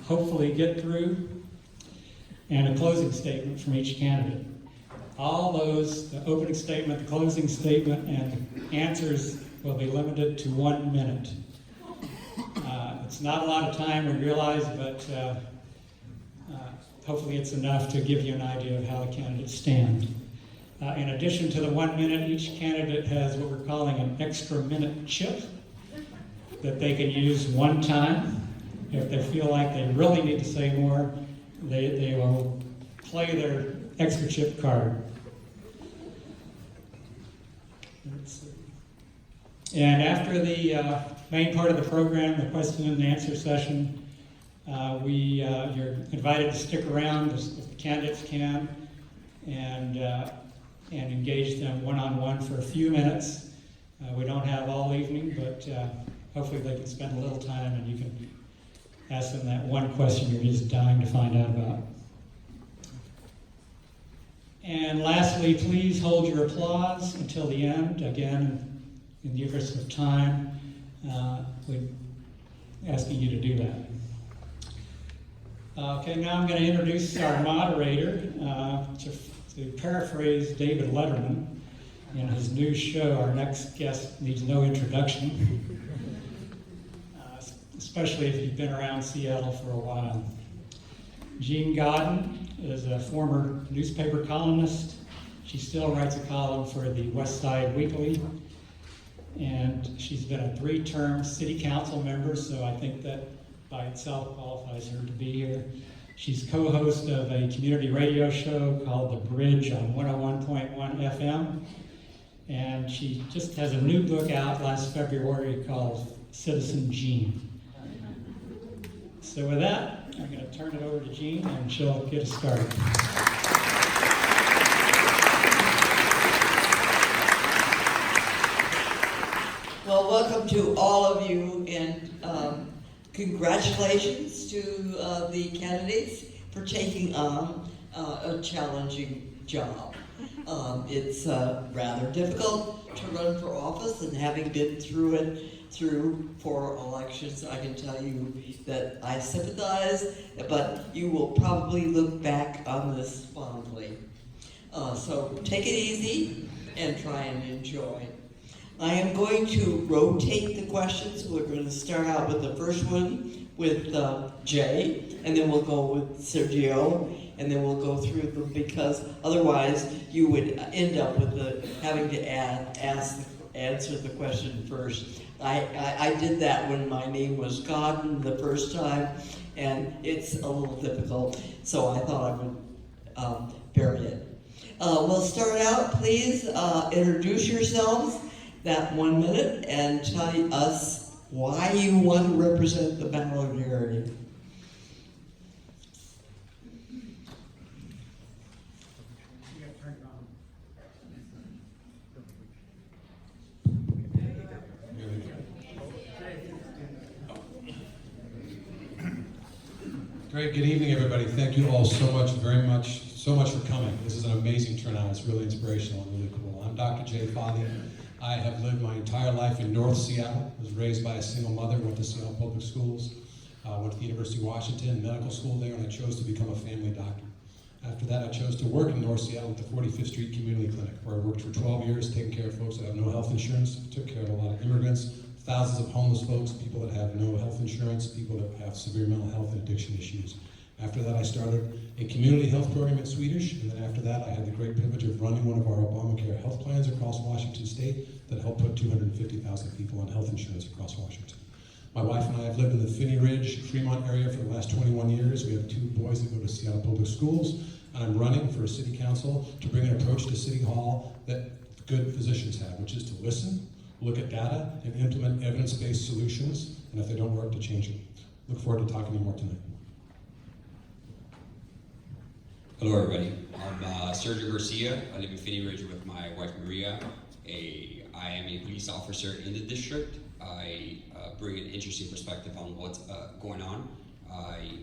hopefully get through, and a closing statement from each candidate. All those, the opening statement, the closing statement, and answers will be limited to 1 minute. It's not a lot of time, we realize, but hopefully it's enough to give you an idea of how the candidates stand. In addition to the 1 minute, each candidate has what we're calling an extra minute chip that they can use one time. If they feel like they really need to say more, they will play their extra chip card. Let's see. And after the main part of the program, the question and answer session, you're invited to stick around if the candidates can, and engage them one-on-one for a few minutes. We don't have all evening, but hopefully they can spend a little time and you can ask them that one question you're just dying to find out about. And lastly, please hold your applause until the end. Again, in the interest of time, we're asking you to do that. Okay, now I'm going to introduce our moderator. To paraphrase David Letterman in his new show, our next guest needs no introduction, especially if you've been around Seattle for a while. Jean Godden is a former newspaper columnist. She still writes a column for the West Side Weekly, and she's been a 3-term city council member, so I think that by itself qualifies her to be here. She's co-host of a community radio show called The Bridge on 101.1 FM, and she just has a new book out last February called Citizen Jean. So with that, I'm going to turn it over to Jean, and she'll get us started. Well, welcome to all of you, and congratulations to the candidates for taking on a challenging job. It's rather difficult to run for office, and having been through 4 elections, I can tell you that I sympathize, but you will probably look back on this fondly. So take it easy and try and enjoy. I am going to rotate the questions. We're going to start out with the first one with Jay, and then we'll go with Sergio, and then we'll go through them, because otherwise you would end up with having to answer the question first. I did that when my name was Godden the first time, and it's a little difficult, so I thought I would vary it. We'll start out. Please introduce yourselves that 1 minute and tell us why you want to represent the Ballard area. Great, good evening everybody. Thank you all so much for coming. This is an amazing turnout. It's really inspirational and really cool. I'm Dr. Jay Foddy. I have lived my entire life in North Seattle. I was raised by a single mother, went to Seattle Public Schools, went to the University of Washington, medical school there, and I chose to become a family doctor. After that, I chose to work in North Seattle at the 45th Street Community Clinic, where I worked for 12 years taking care of folks that have no health insurance, took care of a lot of immigrants, thousands of homeless folks, people that have no health insurance, people that have severe mental health and addiction issues. After that, I started a community health program at Swedish, and then after that, I had the great privilege of running one of our Obamacare health plans across Washington State that helped put 250,000 people on health insurance across Washington. My wife and I have lived in the Phinney Ridge, Fremont area for the last 21 years. We have 2 boys that go to Seattle Public Schools, and I'm running for city council to bring an approach to City Hall that good physicians have, which is to listen, look at data, and implement evidence-based solutions, and if they don't work, to change them. Look forward to talking to you more tonight. Hello everybody, I'm Sergio Garcia. I live in Phinney Ridge with my wife Maria. I am a police officer in the district. I bring an interesting perspective on what's going on. I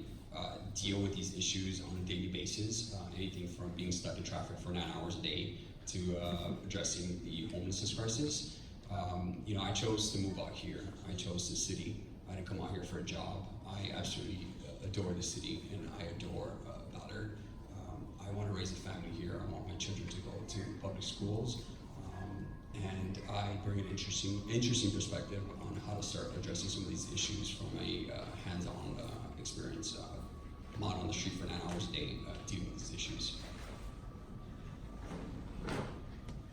deal with these issues on a daily basis, anything from being stuck in traffic for 9 hours a day to addressing the homelessness crisis. I chose to move out here. I chose the city. I didn't come out here for a job. I absolutely adore the city, and I adore Ballard. I want to raise a family here. I want my children to go to public schools, and I bring an interesting perspective on how to start addressing some of these issues from a hands-on experience. I'm out on the street for 9 hours a day dealing with these issues.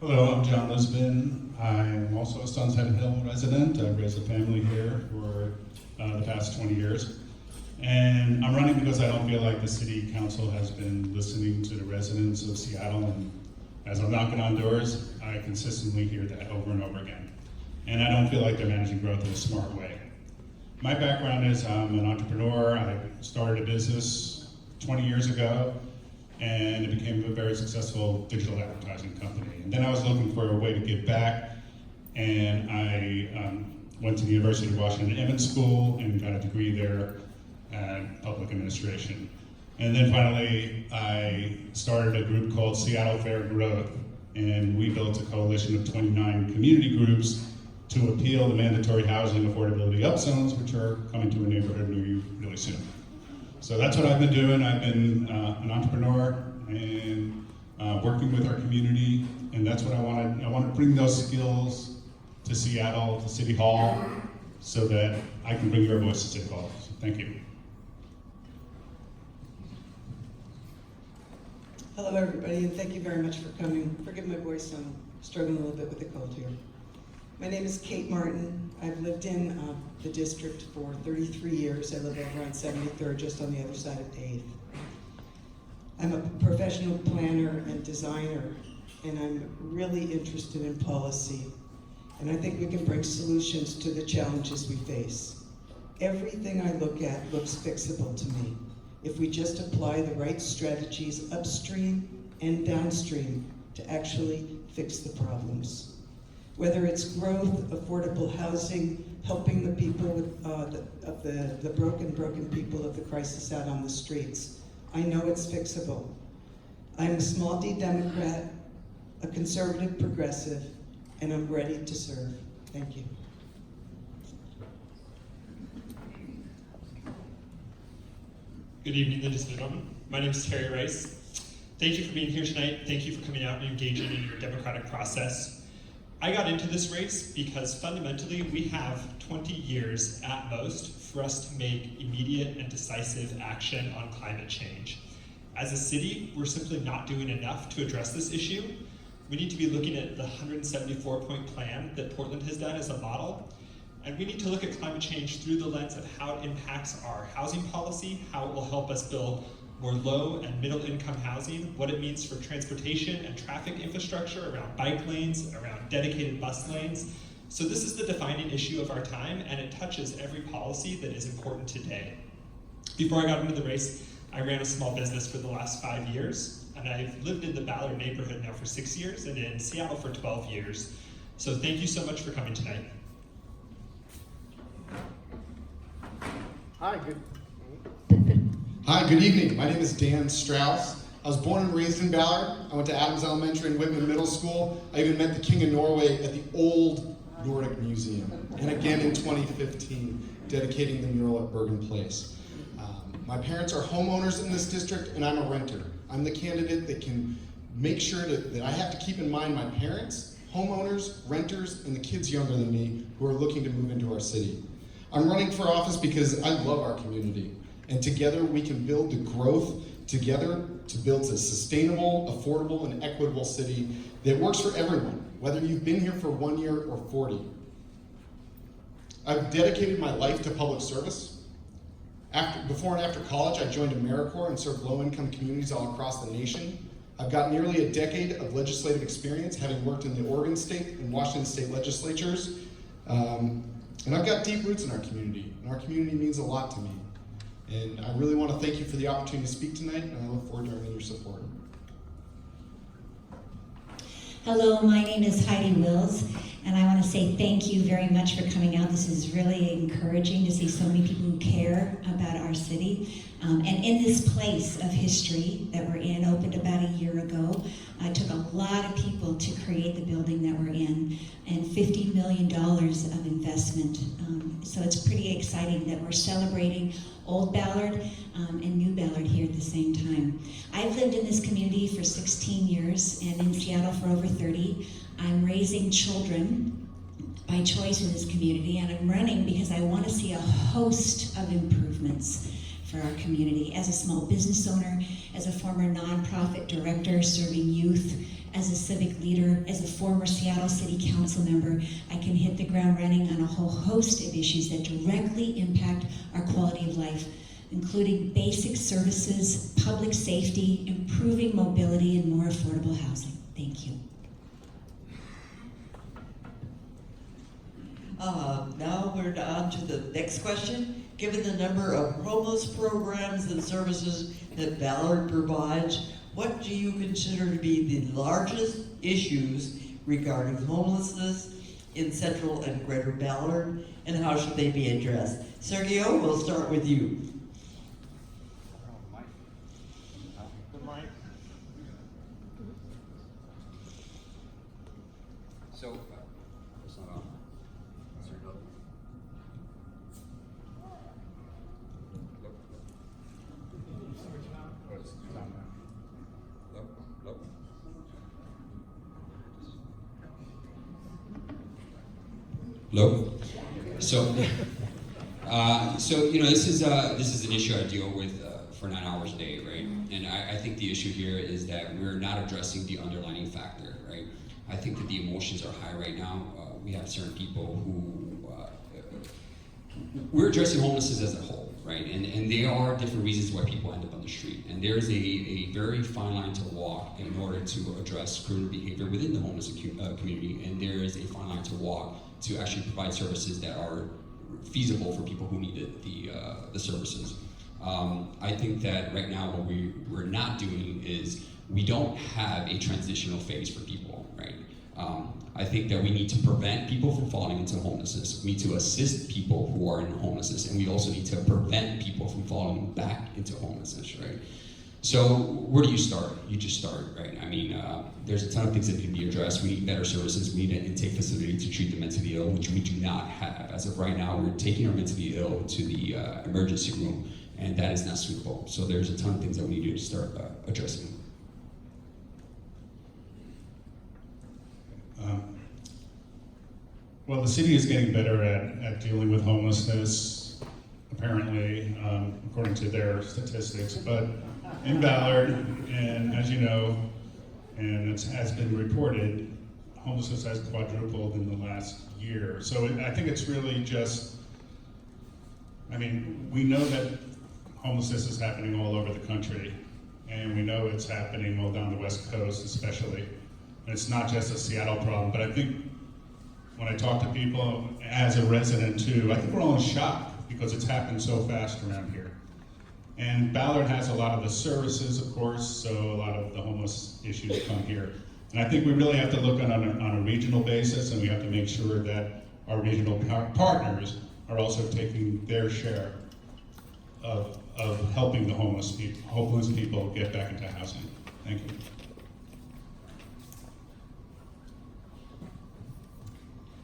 Hello, I'm John Lisbon. I'm also a Sunset Hill resident. I've raised a family here for the past 20 years. And I'm running because I don't feel like the city council has been listening to the residents of Seattle. And as I'm knocking on doors, I consistently hear that over and over again. And I don't feel like they're managing growth in a smart way. My background is I'm an entrepreneur. I started a business 20 years ago, and it became a very successful digital advertising company. And then I was looking for a way to give back, and I went to the University of Washington Emmons School and got a degree there at public administration. And then finally, I started a group called Seattle Fair Growth, and we built a coalition of 29 community groups to appeal the mandatory housing affordability upzones, which are coming to a neighborhood near you really soon. So that's what I've been doing. I've been an entrepreneur and working with our community, and that's what I want to bring those skills to Seattle, to City Hall, so that I can bring your voice to City Hall. So thank you. Hello, everybody, and thank you very much for coming. Forgive my voice, I'm struggling a little bit with the cold here. My name is Kate Martin. I've lived in the district for 33 years. I live over on 73rd, just on the other side of 8th. I'm a professional planner and designer, and I'm really interested in policy. And I think we can bring solutions to the challenges we face. Everything I look at looks fixable to me if we just apply the right strategies upstream and downstream to actually fix the problems. Whether it's growth, affordable housing, helping the people with, the broken people of the crisis out on the streets. I know it's fixable. I'm a small D Democrat, a conservative progressive, and I'm ready to serve. Thank you. Good evening, ladies and gentlemen. My name is Terry Rice. Thank you for being here tonight. Thank you for coming out and engaging in your democratic process. I got into this race because fundamentally we have 20 years at most for us to make immediate and decisive action on climate change. As a city, we're simply not doing enough to address this issue. We need to be looking at the 174-point plan that Portland has done as a model. And we need to look at climate change through the lens of how it impacts our housing policy, how it will help us build more low and middle income housing, what it means for transportation and traffic infrastructure around bike lanes, around dedicated bus lanes. So this is the defining issue of our time, and it touches every policy that is important today. Before I got into the race, I ran a small business for the last 5 years, and I've lived in the Ballard neighborhood now for 6 years and in Seattle for 12 years. So thank you so much for coming tonight. Hi, good evening. My name is Dan Strauss. I was born and raised in Ballard. I went to Adams Elementary and Whitman Middle School. I even met the King of Norway at the old Nordic Museum. And again in 2015, dedicating the mural at Bergen Place. My parents are homeowners in this district, and I'm a renter. I'm the candidate that can make sure that I have to keep in mind my parents, homeowners, renters, and the kids younger than me who are looking to move into our city. I'm running for office because I love our community, and together we can build the growth together to build a sustainable, affordable, and equitable city that works for everyone, whether you've been here for 1 year or 40. I've dedicated my life to public service. Before and after college, I joined AmeriCorps and served low-income communities all across the nation. I've got nearly a decade of legislative experience, having worked in the Oregon State and Washington State legislatures. And I've got deep roots in our community, and our community means a lot to me. And I really want to thank you for the opportunity to speak tonight, and I look forward to your support. Hello, my name is Heidi Wills, And I want to say thank you very much for coming out. This is really encouraging to see so many people who care about our city. And in this place of history that we're in, opened about a year ago, it took a lot of people to create the building that we're in, and $50 million of investment. So it's pretty exciting that we're celebrating Old Ballard and New Ballard here at the same time. I've lived in this community for 16 years and in Seattle for over 30. I'm raising children by choice in this community, and I'm running because I want to see a host of improvements for our community. As a small business owner, as a former nonprofit director serving youth, as a civic leader, as a former Seattle City Council member, I can hit the ground running on a whole host of issues that directly impact our quality of life, including basic services, public safety, improving mobility, and more affordable housing. Thank you. Now we're on to the next question. Given the number of homeless programs and services that Ballard provides, what do you consider to be the largest issues regarding homelessness in Central and Greater Ballard, and how should they be addressed? Sergio, we'll start with you. So, it's not on. Hello. So this is an issue I deal with for 9 hours a day, right? And I think the issue here is that we're not addressing the underlying factor, right? I think that the emotions are high right now. We have certain people who we're addressing homelessness as a whole, right? And there are different reasons why people end up on the street. And there's a very fine line to walk in order to address criminal behavior within the homeless community. And there is a fine line to walk to actually provide services that are feasible for people who need the services. I think that right now what we're not doing is we don't have a transitional phase for people, right? I think that we need to prevent people from falling into homelessness. We need to assist people who are in homelessness, and we also need to prevent people from falling back into homelessness, right? So where do you start? You just start, right? I mean, there's a ton of things that need to be addressed. We need better services. We need an intake facility to treat the mentally ill, which we do not have. As of right now, we're taking our mentally ill to the emergency room, and that is not suitable. So there's a ton of things that we need to start addressing. Well, the city is getting better at dealing with homelessness, apparently, according to their statistics. But in Ballard, and as you know, and it has been reported, homelessness has quadrupled in the last year. So I think it's really just, I mean, we know that homelessness is happening all over the country, and we know it's happening all down the West Coast especially. And it's not just a Seattle problem, but I think when I talk to people, as a resident too, I think we're all in shock because it's happened so fast around here. And Ballard has a lot of the services, of course, so a lot of the homeless issues come here. And I think we really have to look on a regional basis, and we have to make sure that our regional partners are also taking their share of helping the homeless people get back into housing. Thank you.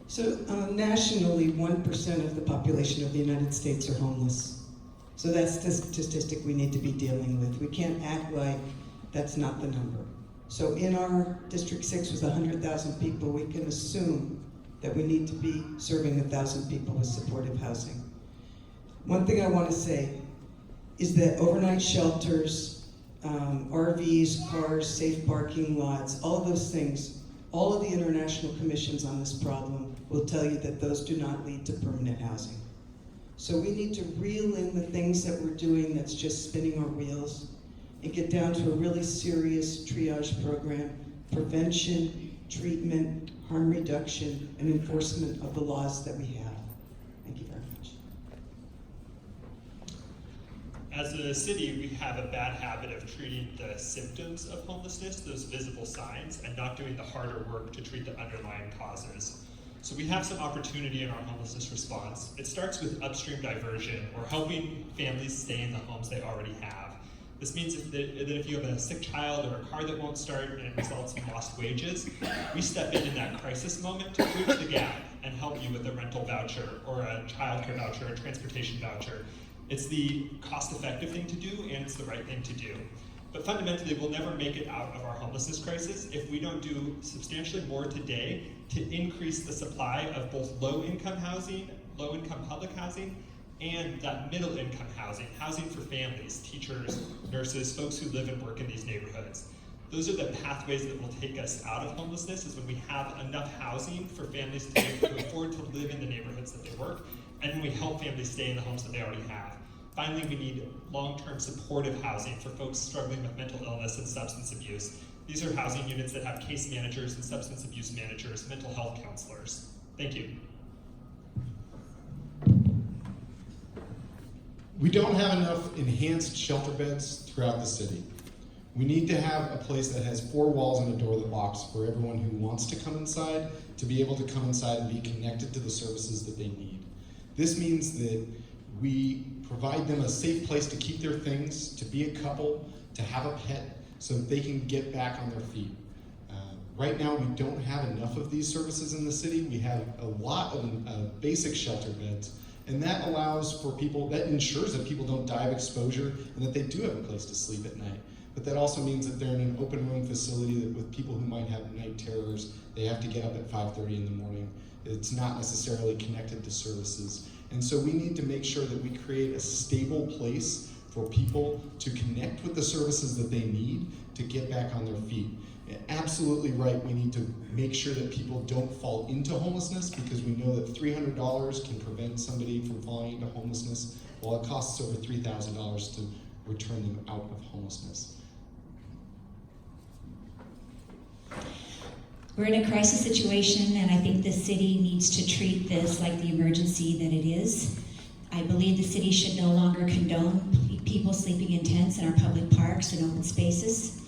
So nationally, 1% of the population of the United States are homeless. So that's the statistic we need to be dealing with. We can't act like that's not the number. So in our District 6 with 100,000 people, we can assume that we need to be serving 1,000 people with supportive housing. One thing I want to say is that overnight shelters, RVs, cars, safe parking lots, all of those things, all of the international commissions on this problem will tell you that those do not lead to permanent housing. So we need to reel in the things that we're doing that's just spinning our wheels and get down to a really serious triage program, prevention, treatment, harm reduction, and enforcement of the laws that we have. Thank you very much. As a city, we have a bad habit of treating the symptoms of homelessness, those visible signs, and not doing the harder work to treat the underlying causes. So we have some opportunity in our homelessness response. It starts with upstream diversion, or helping families stay in the homes they already have. This means that if you have a sick child or a car that won't start and it results in lost wages, we step in that crisis moment to bridge the gap and help you with a rental voucher or a childcare voucher or a transportation voucher. It's the cost-effective thing to do, and it's the right thing to do. But fundamentally, we'll never make it out of our homelessness crisis if we don't do substantially more today to increase the supply of both low-income housing, low-income public housing, and that middle-income housing, housing for families, teachers, nurses, folks who live and work in these neighborhoods. Those are the pathways that will take us out of homelessness, is when we have enough housing for families to be able to afford to live in the neighborhoods that they work, and when we help families stay in the homes that they already have. Finally, we need long-term supportive housing for folks struggling with mental illness and substance abuse. These are housing units that have case managers and substance abuse managers, mental health counselors. Thank you. We don't have enough enhanced shelter beds throughout the city. We need to have a place that has 4 walls and a door that locks for everyone who wants to come inside to be able to come inside and be connected to the services that they need. This means that we provide them a safe place to keep their things, to be a couple, to have a pet, so that they can get back on their feet. Right now, we don't have enough of these services in the city. We have a lot of basic shelter beds, and that allows for people, that ensures that people don't die of exposure and that they do have a place to sleep at night. But that also means that they're in an open room facility that with people who might have night terrors, they have to get up at 5:30 in the morning. It's not necessarily connected to services. And so we need to make sure that we create a stable place for people to connect with the services that they need to get back on their feet. Absolutely right, we need to make sure that people don't fall into homelessness, because we know that $300 can prevent somebody from falling into homelessness, while it costs over $3,000 to return them out of homelessness. We're in a crisis situation, and I think the city needs to treat this like the emergency that it is. I believe the city should no longer condone people sleeping in tents in our public parks and open spaces.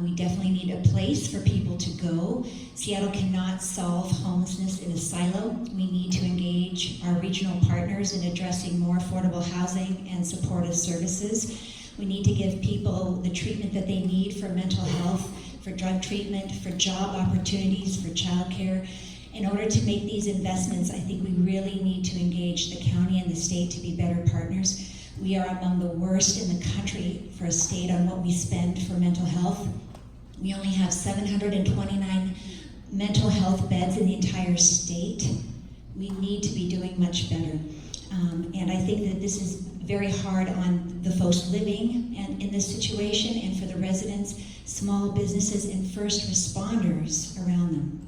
We definitely need a place for people to go. Seattle cannot solve homelessness in a silo. We need to engage our regional partners in addressing more affordable housing and supportive services. We need to give people the treatment that they need for mental health, for drug treatment, for job opportunities, for childcare. In order to make these investments, I think we really need to engage the county and the state to be better partners. We are among the worst in the country for a state on what we spend for mental health. We only have 729 mental health beds in the entire state. We need to be doing much better. And I think that this is very hard on the folks living in this situation, and for the residents, small businesses, and first responders around them.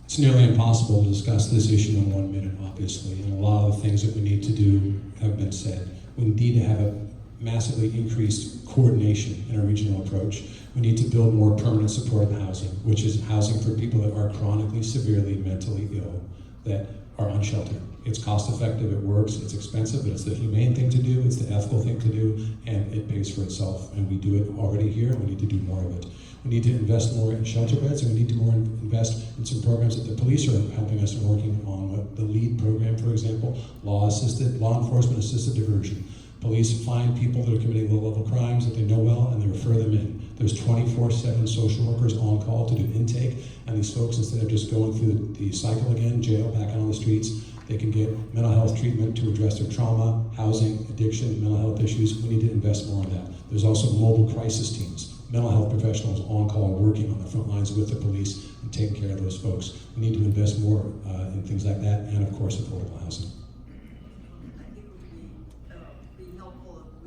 It's nearly impossible to discuss this issue in 1 minute, obviously, and a lot of the things that we need to do have been said. We need to have a massively increased coordination in our regional approach. We need to build more permanent supportive housing, which is housing for people that are chronically, severely, mentally ill, that are unsheltered. It's cost effective, it works, it's expensive, but it's the humane thing to do, it's the ethical thing to do, and it pays for itself. And we do it already here, and we need to do more of it. We need to invest more in shelter beds, and we need to invest in some programs that the police are helping us and working on. The LEAD program, for example, law enforcement assisted diversion. Police find people that are committing low-level crimes that they know well, and they refer them in. There's 24/7 social workers on call to do intake, and these folks, instead of just going through the cycle again, jail, back out on the streets, they can get mental health treatment to address their trauma, housing, addiction, mental health issues. We need to invest more in that. There's also mobile crisis teams, mental health professionals on call working on the front lines with the police and taking care of those folks. We need to invest more in things like that, and of course, affordable housing.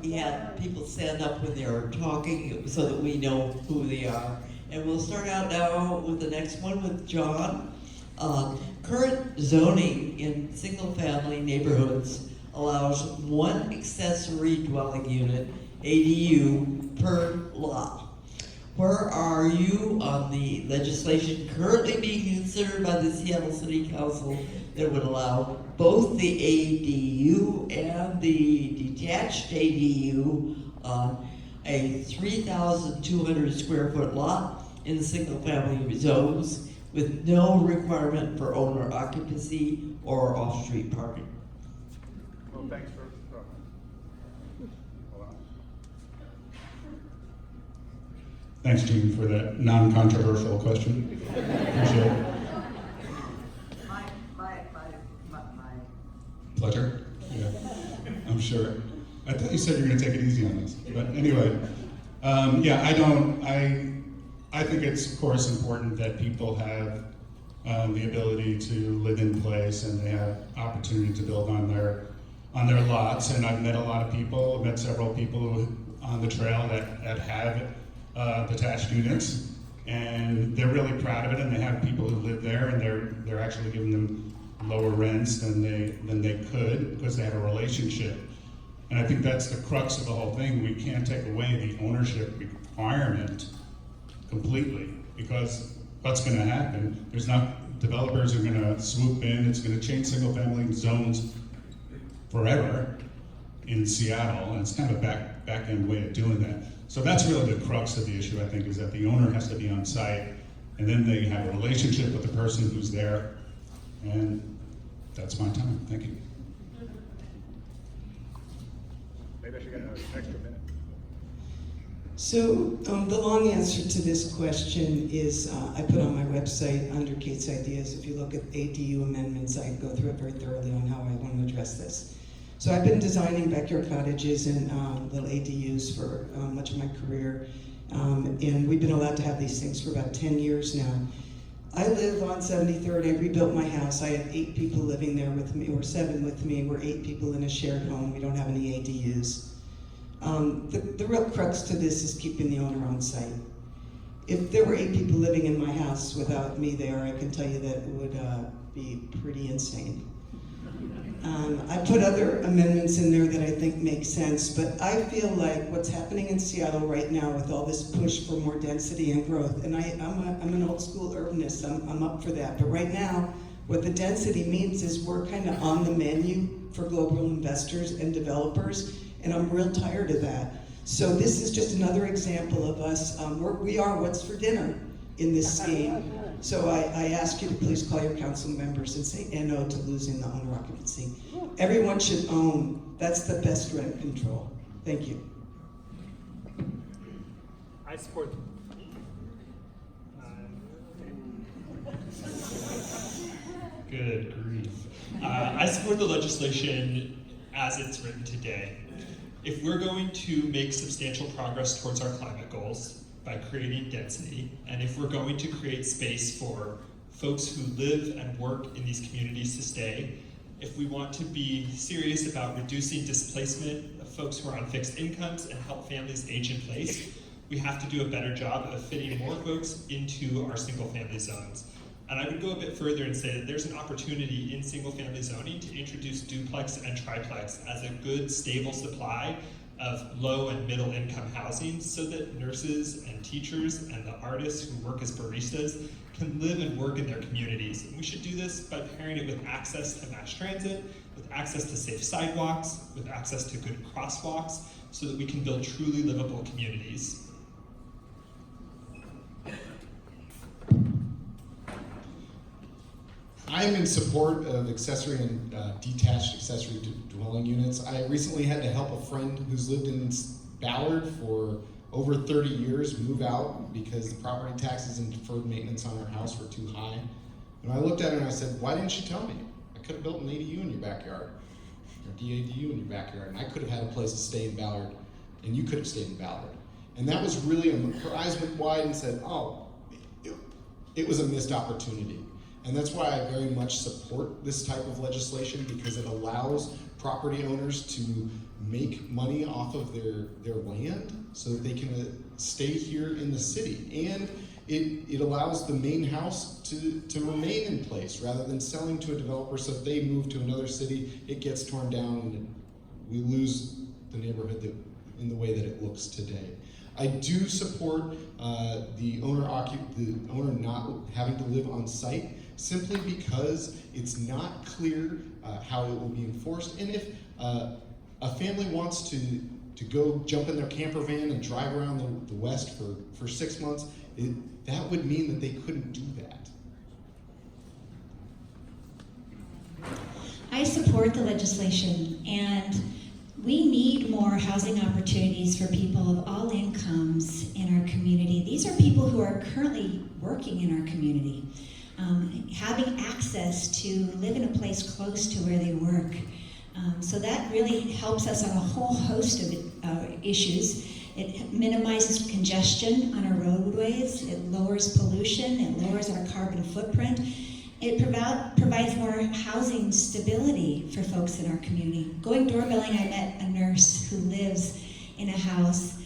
We had people stand up when they were talking so that we know who they are. And we'll start out now with the next one with John. Current zoning in single-family neighborhoods allows 1 accessory dwelling unit, ADU, per lot. Where are you on the legislation currently being considered by the Seattle City Council that would allow both the ADU and the detached ADU on a 3,200 square foot lot in single family zones with no requirement for owner occupancy or off-street parking. Well, thanks for. Thanks, Gene, for that non-controversial question. Appreciate it. My Pleasure. Yeah, I'm sure. I thought you said you were going to take it easy on us, but anyway, yeah, I think it's of course important that people have the ability to live in place and they have opportunity to build on their lots. And I've met a lot of people. I've met several people on the trail that have detached units, and they're really proud of it. And they have people who live there, and they're actually giving them lower rents than they could because they have a relationship. And I think that's the crux of the whole thing. We can't take away the ownership requirement completely, because what's going to happen? Developers are going to swoop in. It's going to change single-family zones forever in Seattle, and it's kind of a back-end way of doing that. So that's really the crux of the issue, I think, is that the owner has to be on site, and then they have a relationship with the person who's there, and that's my time. Thank you. Maybe I should get an extra minute. So the long answer to this question is I put on my website under Kate's Ideas. If you look at ADU amendments, I go through it very thoroughly on how I want to address this. So I've been designing backyard cottages and little ADUs for much of my career, and we've been allowed to have these things for about 10 years now. I live on 73rd. I rebuilt my house. I have 8 people living there with me, or 7 with me. We're 8 people in a shared home. We don't have any ADUs. The real crux to this is keeping the owner on site. If there were 8 people living in my house without me there, I can tell you that it would be pretty insane. I put other amendments in there that I think make sense, but I feel like what's happening in Seattle right now with all this push for more density and growth, and I'm an old school urbanist, I'm up for that, but right now, what the density means is we're kind of on the menu for global investors and developers, and I'm real tired of that. So this is just another example of us, we are what's for dinner in this scheme. So I ask you to please call your council members and say no to losing the owner occupancy. Everyone should own. That's the best rent control. Thank you. I support. Good grief. I support the legislation as it's written today. If we're going to make substantial progress towards our climate goals by creating density, and if we're going to create space for folks who live and work in these communities to stay, if we want to be serious about reducing displacement of folks who are on fixed incomes and help families age in place, we have to do a better job of fitting more folks into our single-family zones. And I would go a bit further and say that there's an opportunity in single-family zoning to introduce duplex and triplex as a good, stable supply of low and middle income housing so that nurses and teachers and the artists who work as baristas can live and work in their communities. And we should do this by pairing it with access to mass transit, with access to safe sidewalks, with access to good crosswalks, so that we can build truly livable communities. I'm in support of accessory and detached accessory dwelling units. I recently had to help a friend who's lived in Ballard for over 30 years move out because the property taxes and deferred maintenance on her house were too high. And I looked at her and I said, why didn't you tell me? I could have built an ADU in your backyard, or DADU in your backyard, and I could have had a place to stay in Ballard, and you could have stayed in Ballard. And that was really, her eyes went wide and said, oh, it was a missed opportunity. And that's why I very much support this type of legislation, because it allows property owners to make money off of their land so that they can stay here in the city. And it allows the main house to remain in place rather than selling to a developer. So if they move to another city, it gets torn down and we lose the neighborhood in the way that it looks today. I do support the owner not having to live on site, simply because it's not clear how it will be enforced. And if a family wants to go jump in their camper van and drive around the West for 6 months, that would mean that they couldn't do that. I support the legislation, and we need more housing opportunities for people of all incomes in our community. These are people who are currently working in our community. Having access to live in a place close to where they work. So that really helps us on a whole host of issues. It minimizes congestion on our roadways, it lowers pollution, it lowers our carbon footprint. It provides more housing stability for folks in our community. Going doorbelling, I met a nurse who lives in a house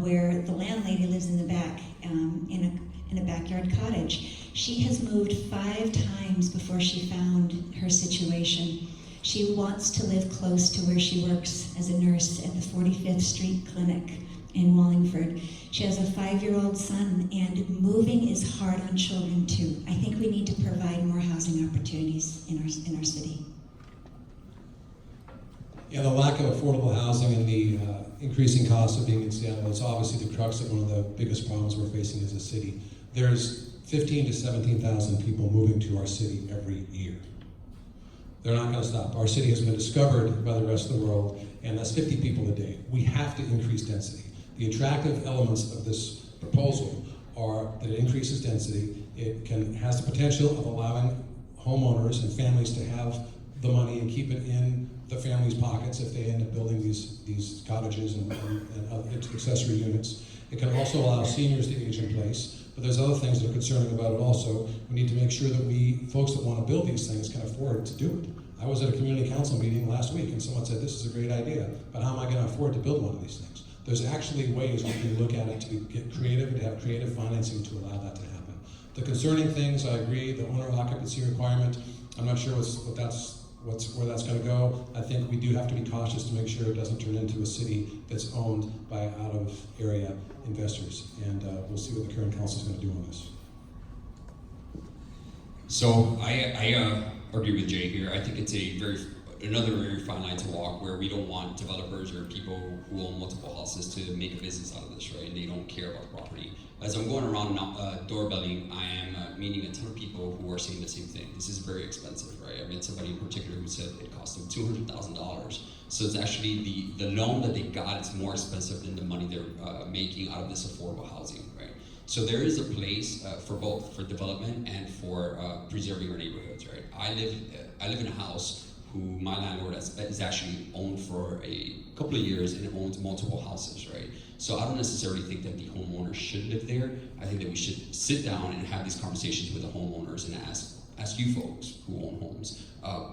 where the landlady lives in the back, in a backyard cottage. She has moved 5 times before she found her situation. She wants to live close to where she works as a nurse at the 45th Street Clinic in Wallingford. She has a 5-year-old son, and moving is hard on children too. I think we need to provide more housing opportunities in our city. Yeah, the lack of affordable housing and the increasing cost of being in Seattle is obviously the crux of one of the biggest problems we're facing as a city. There's 15,000 to 17,000 people moving to our city every year. They're not going to stop. Our city has been discovered by the rest of the world, and that's 50 people a day. We have to increase density. The attractive elements of this proposal are that it increases density. It has the potential of allowing homeowners and families to have the money and keep it in the family's pockets if they end up building these cottages and other accessory units. It can also allow seniors to age in place, but there's other things that are concerning about it also. We need to make sure that folks that want to build these things can afford to do it. I was at a community council meeting last week and someone said, this is a great idea, but how am I going to afford to build one of these things? There's actually ways we can look at it to get creative and have creative financing to allow that to happen. The concerning things, I agree, the owner occupancy requirement, I'm not sure where that's going to go. I think we do have to be cautious to make sure it doesn't turn into a city that's owned by out-of-area investors. And we'll see what the current council is going to do on this. So I agree with Jay here. I think it's another very fine line to walk, where we don't want developers or people who own multiple houses to make a business out of this, right? And they don't care about the property. As I'm going around doorbelling, I am meeting a ton of people who are saying the same thing. This is very expensive, right? I met somebody in particular who said it cost them $200,000. So it's actually the loan that they got is more expensive than the money they're making out of this affordable housing, right? So there is a place for both, for development and for preserving our neighborhoods, right? I live in a house who my landlord is actually owned for a couple of years and owns multiple houses, right? So I don't necessarily think that the homeowners should live there. I think that we should sit down and have these conversations with the homeowners and ask you folks who own homes,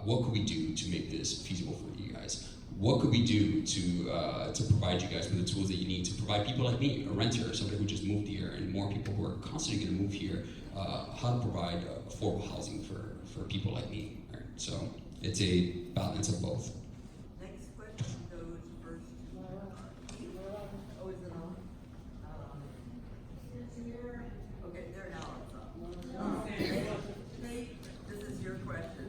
what could we do to make this feasible for you guys? What could we do to provide you guys with the tools that you need to provide people like me, a renter, somebody who just moved here, and more people who are constantly going to move here, how to provide affordable housing for people like me, right? So it's a balance of both. Next question goes first. Oh, is it on? Okay, there now it's on. Kate, this is your question.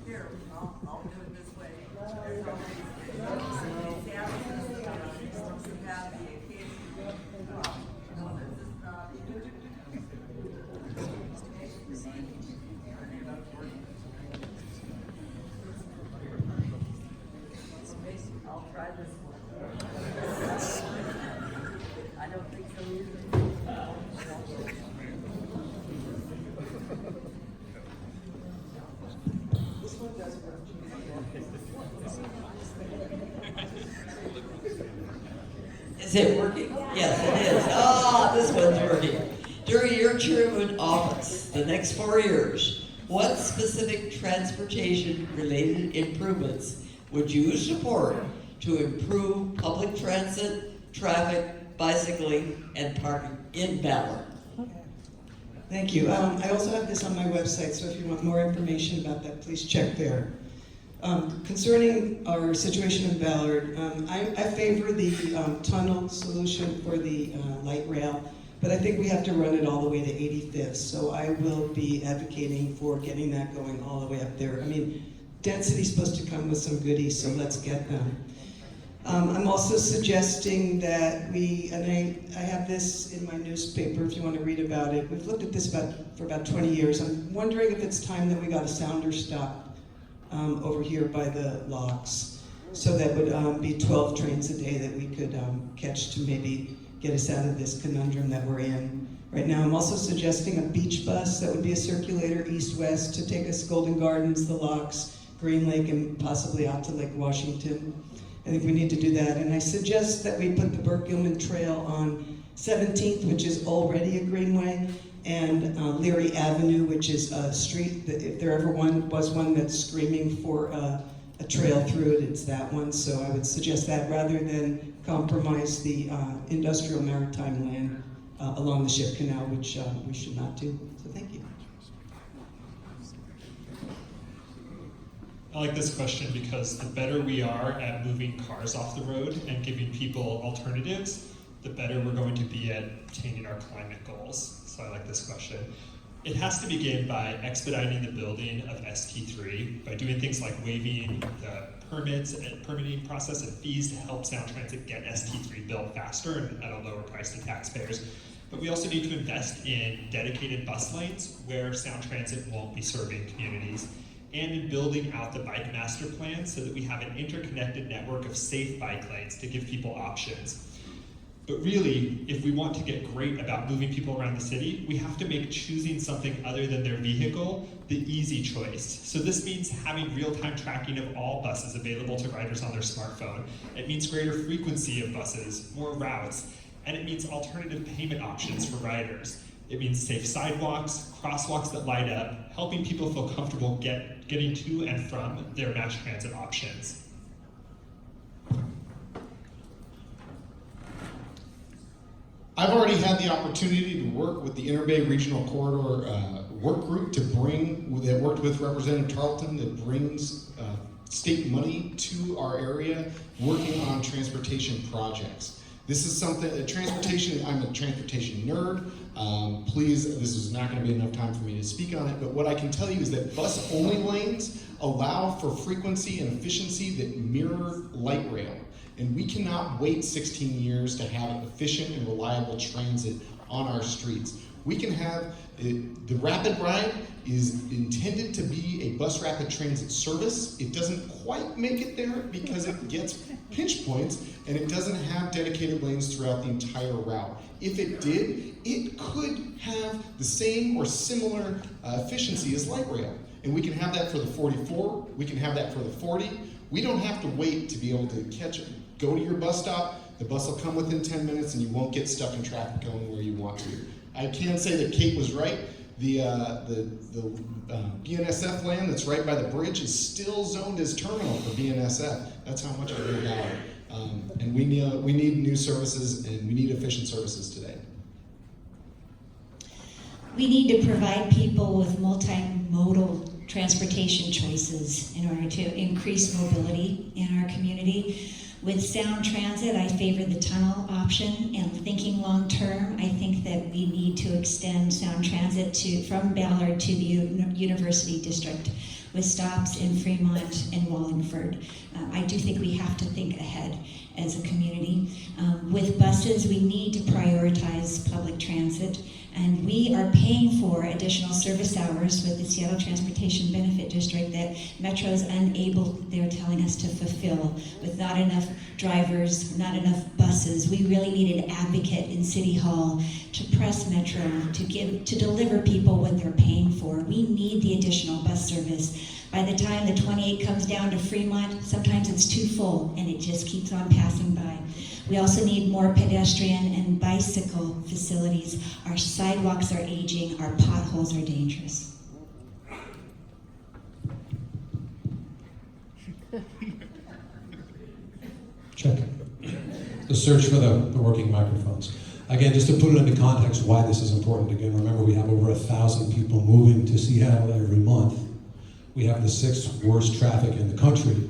Here, I'll do it this way. There's always to have the occasion. No, this is not. I'll try this one. I don't think so either. This one doesn't work. Is it working? Yes, it is. Ah, this one's working. During your term in office, the next 4 years, what specific transportation-related improvements would you support to improve public transit, traffic, bicycling, and parking in Ballard? Thank you. I also have this on my website, so if you want more information about that, please check there. Concerning our situation in Ballard, I favor the tunnel solution for the light rail, but I think we have to run it all the way to 85th, so I will be advocating for getting that going all the way up there. I mean, density's supposed to come with some goodies, so let's get them. I'm also suggesting that I have this in my newspaper if you want to read about it. We've looked at this for about 20 years. I'm wondering if it's time that we got a sounder stop over here by the locks. So that would be 12 trains a day that we could catch to maybe get us out of this conundrum that we're in right now. I'm also suggesting a beach bus that would be a circulator east-west to take us Golden Gardens, the locks, Green Lake, and possibly out to Lake Washington. I think we need to do that. And I suggest that we put the Burke Gilman Trail on 17th, which is already a greenway, and Leary Avenue, which is a street that if there ever was one that's screaming for a trail through it, it's that one. So I would suggest that rather than compromise the industrial maritime land along the Ship Canal, which we should not do. So thank you. I like this question because the better we are at moving cars off the road and giving people alternatives, the better we're going to be at attaining our climate goals. So I like this question. It has to begin by expediting the building of ST3 by doing things like waiving the permits and permitting process and fees to help Sound Transit get ST3 built faster and at a lower price to taxpayers. But we also need to invest in dedicated bus lanes where Sound Transit won't be serving communities, and in building out the bike master plan so that we have an interconnected network of safe bike lanes to give people options. But really, if we want to get great about moving people around the city, we have to make choosing something other than their vehicle the easy choice. So this means having real-time tracking of all buses available to riders on their smartphone. It means greater frequency of buses, more routes, and it means alternative payment options for riders. It means safe sidewalks, crosswalks that light up, helping people feel comfortable getting to and from their mass transit options. I've already had the opportunity to work with the Interbay Regional Corridor work group that worked with Representative Tarleton that brings state money to our area, working on transportation projects. This is something, I'm a transportation nerd. Please, this is not going to be enough time for me to speak on it, but what I can tell you is that bus-only lanes allow for frequency and efficiency that mirror light rail. And we cannot wait 16 years to have efficient and reliable transit on our streets. We can have, the Rapid Ride is intended to be a bus rapid transit service. It doesn't quite make it there because it gets pinch points and it doesn't have dedicated lanes throughout the entire route. If it did, it could have the same or similar efficiency as light rail. And we can have that for the 44, we can have that for the 40. We don't have to wait to be able to catch it. Go to your bus stop, the bus will come within 10 minutes and you won't get stuck in traffic going where you want to. I can say that Kate was right. The BNSF land that's right by the bridge is still zoned as terminal for BNSF. That's how much I know about it. And we need new services and we need efficient services today. We need to provide people with multimodal transportation choices in order to increase mobility in our community. With Sound Transit, I favor the tunnel option, and thinking long term, I think that we need to extend Sound Transit from Ballard to the University District with stops in Fremont and Wallingford. I do think we have to think ahead as a community. With buses, we need to prioritize public transit, and we are paying for additional service hours with the Seattle Transportation Benefit District that Metro is unable, they're telling us, to fulfill with not enough drivers, not enough buses. We really need an advocate in City Hall to press Metro to deliver people what they're paying for. We need the additional bus service. By the time the 28 comes down to Fremont, sometimes it's too full and it just keeps on passing by. We also need more pedestrian and bicycle facilities. Our sidewalks are aging, our potholes are dangerous. Check. The search for the working microphones. Again, just to put it into context why this is important, again, remember we have over 1,000 people moving to Seattle every month. We have the 6th worst traffic in the country,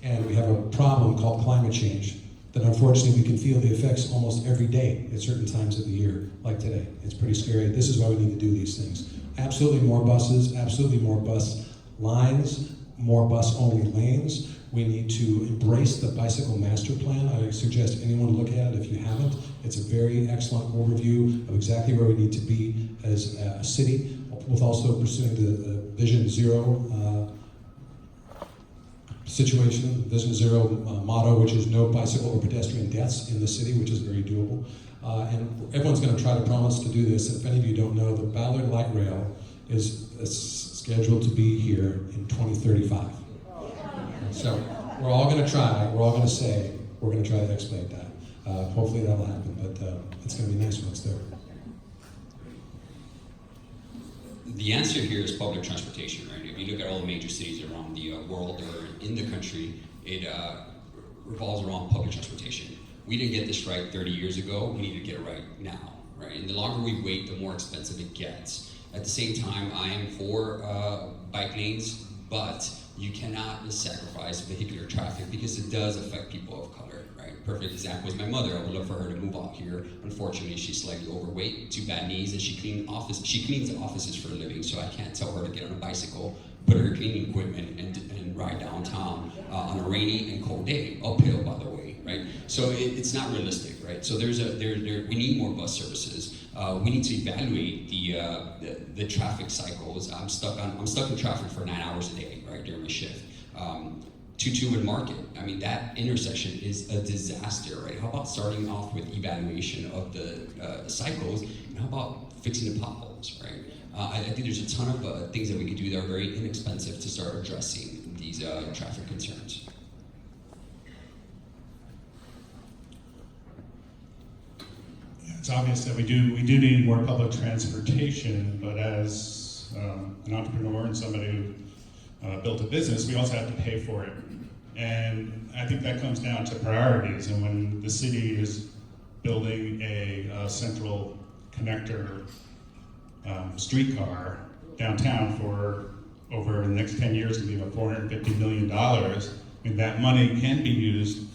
and we have a problem called climate change that unfortunately we can feel the effects almost every day at certain times of the year, like today. It's pretty scary. This is why we need to do these things. Absolutely more buses, absolutely more bus lines, more bus-only lanes. We need to embrace the bicycle master plan. I suggest anyone look at it if you haven't. It's a very excellent overview of exactly where we need to be as a city, with also pursuing the Vision Zero situation, Vision Zero motto, which is no bicycle or pedestrian deaths in the city, which is very doable. And everyone's going to try to promise to do this. If any of you don't know, the Ballard Light Rail is scheduled to be here in 2035. So we're all going to try, we're all going to say, we're going to try to expedite that. Hopefully that'll happen, but it's going to be nice when it's there. The answer here is public transportation, right? If you look at all the major cities around the world or in the country, it revolves around public transportation. We didn't get this right 30 years ago, we need to get it right now, right? And the longer we wait, the more expensive it gets. At the same time, I am for bike lanes, but you cannot sacrifice vehicular traffic because it does affect people of color, right? Perfect example is my mother. I would love for her to move out here. Unfortunately, she's slightly overweight, 2 bad knees, and she cleans the offices for a living, so I can't tell her to get on a bicycle, put her cleaning equipment, and ride downtown on a rainy and cold day, uphill, by the way, right? So it's not realistic, right? So we need more bus services. We need to evaluate the traffic cycles. I'm stuck in traffic for 9 hours a day, right, during my shift. 22 and Market, I mean, that intersection is a disaster, right? How about starting off with evaluation of the cycles, and how about fixing the potholes, right? I think there's a ton of things that we could do that are very inexpensive to start addressing these traffic concerns. It's obvious that we do need more public transportation, but as an entrepreneur and somebody who built a business, we also have to pay for it. And I think that comes down to priorities. And when the city is building a central connector streetcar downtown for over the next 10 years to be about $450 million, I mean, that money can be used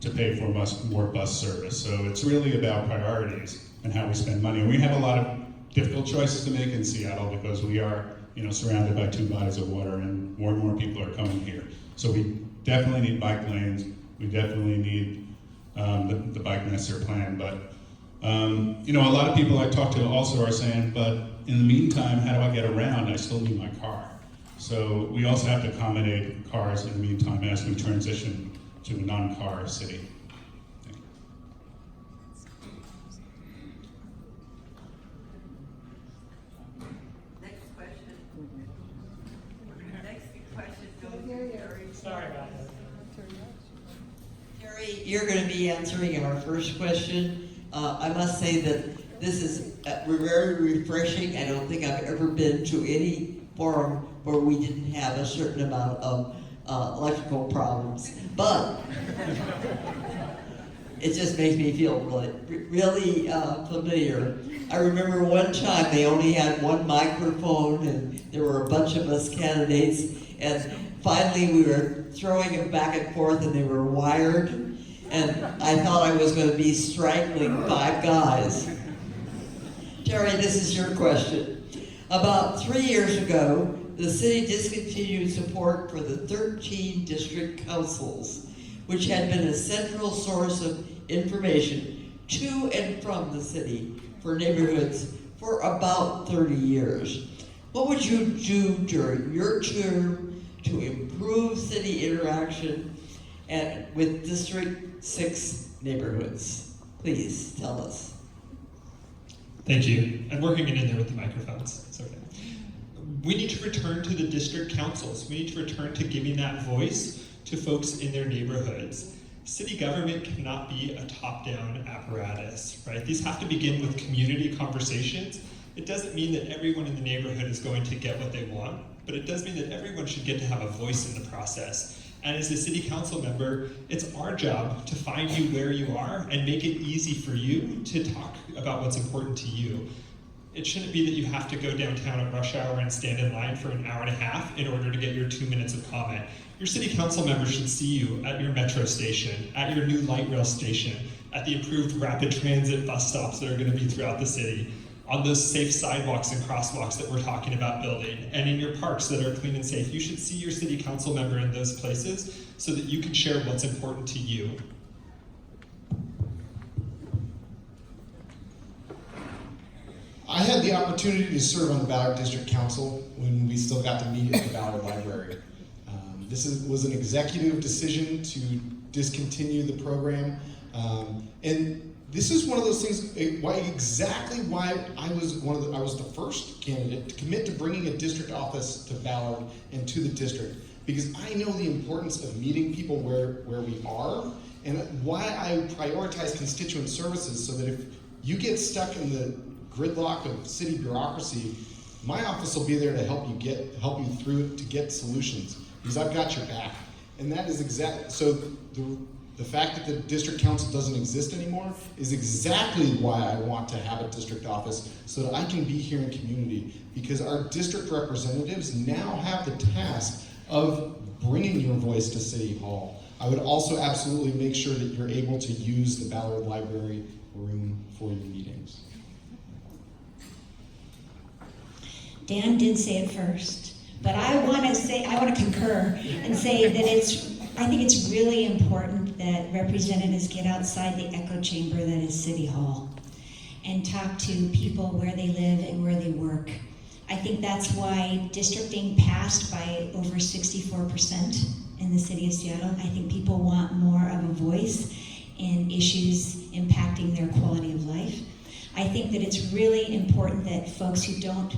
to pay for more bus service. So it's really about priorities and how we spend money. And we have a lot of difficult choices to make in Seattle because we are, surrounded by 2 bodies of water, and more people are coming here. So we definitely need bike lanes. We definitely need the bike master plan. But a lot of people I talk to also are saying, but in the meantime, how do I get around? I still need my car. So we also have to accommodate cars in the meantime as we transition to a non-car city. Sorry about that. Terry, you're going to be answering our first question. I must say that this is very refreshing. I don't think I've ever been to any forum where we didn't have a certain amount of electrical problems, but it just makes me feel really familiar. I remember one time they only had one microphone and there were a bunch of us candidates, and finally we were throwing them back and forth and they were wired, and I thought I was going to be strangling 5 guys. Terry, this is your question. About 3 years ago, the city discontinued support for the 13 district councils, which had been a central source of information to and from the city for neighborhoods for about 30 years. What would you do during your term to improve city interaction with District 6 neighborhoods? Please tell us. Thank you. I'm working it in there with the microphones. It's okay. We need to return to the district councils. We need to return to giving that voice to folks in their neighborhoods. City government cannot be a top-down apparatus, right? These have to begin with community conversations. It doesn't mean that everyone in the neighborhood is going to get what they want, but it does mean that everyone should get to have a voice in the process. And as a city council member, it's our job to find you where you are and make it easy for you to talk about what's important to you. It shouldn't be that you have to go downtown at rush hour and stand in line for an hour and a half in order to get your 2 minutes of comment. Your city council members should see you at your metro station, at your new light rail station, at the improved rapid transit bus stops that are going to be throughout the city. on those safe sidewalks and crosswalks that we're talking about building, and in your parks that are clean and safe. You should see your city council member in those places so that you can share what's important to you. I had the opportunity to serve on the Ballard District Council when we still got to meet at the Ballard Library. Was an executive decision to discontinue the program, and this is one of those things. Why I was the first candidate to commit to bringing a district office to Ballard and to the district, because I know the importance of meeting people where we are, and why I prioritize constituent services, so that if you get stuck in the gridlock of city bureaucracy, my office will be there to help you through it, to get solutions, because I've got your back. And that is so the fact that the district council doesn't exist anymore is exactly why I want to have a district office, so that I can be here in community, because our district representatives now have the task of bringing your voice to City Hall. I would also absolutely make sure that you're able to use the Ballard Library room for your meetings. Dan did say it first, but I want to concur and say that I think it's really important that representatives get outside the echo chamber that is City Hall and talk to people where they live and where they work. I think that's why districting passed by over 64% in the city of Seattle. I think people want more of a voice in issues impacting their quality of life. I think that it's really important that folks who don't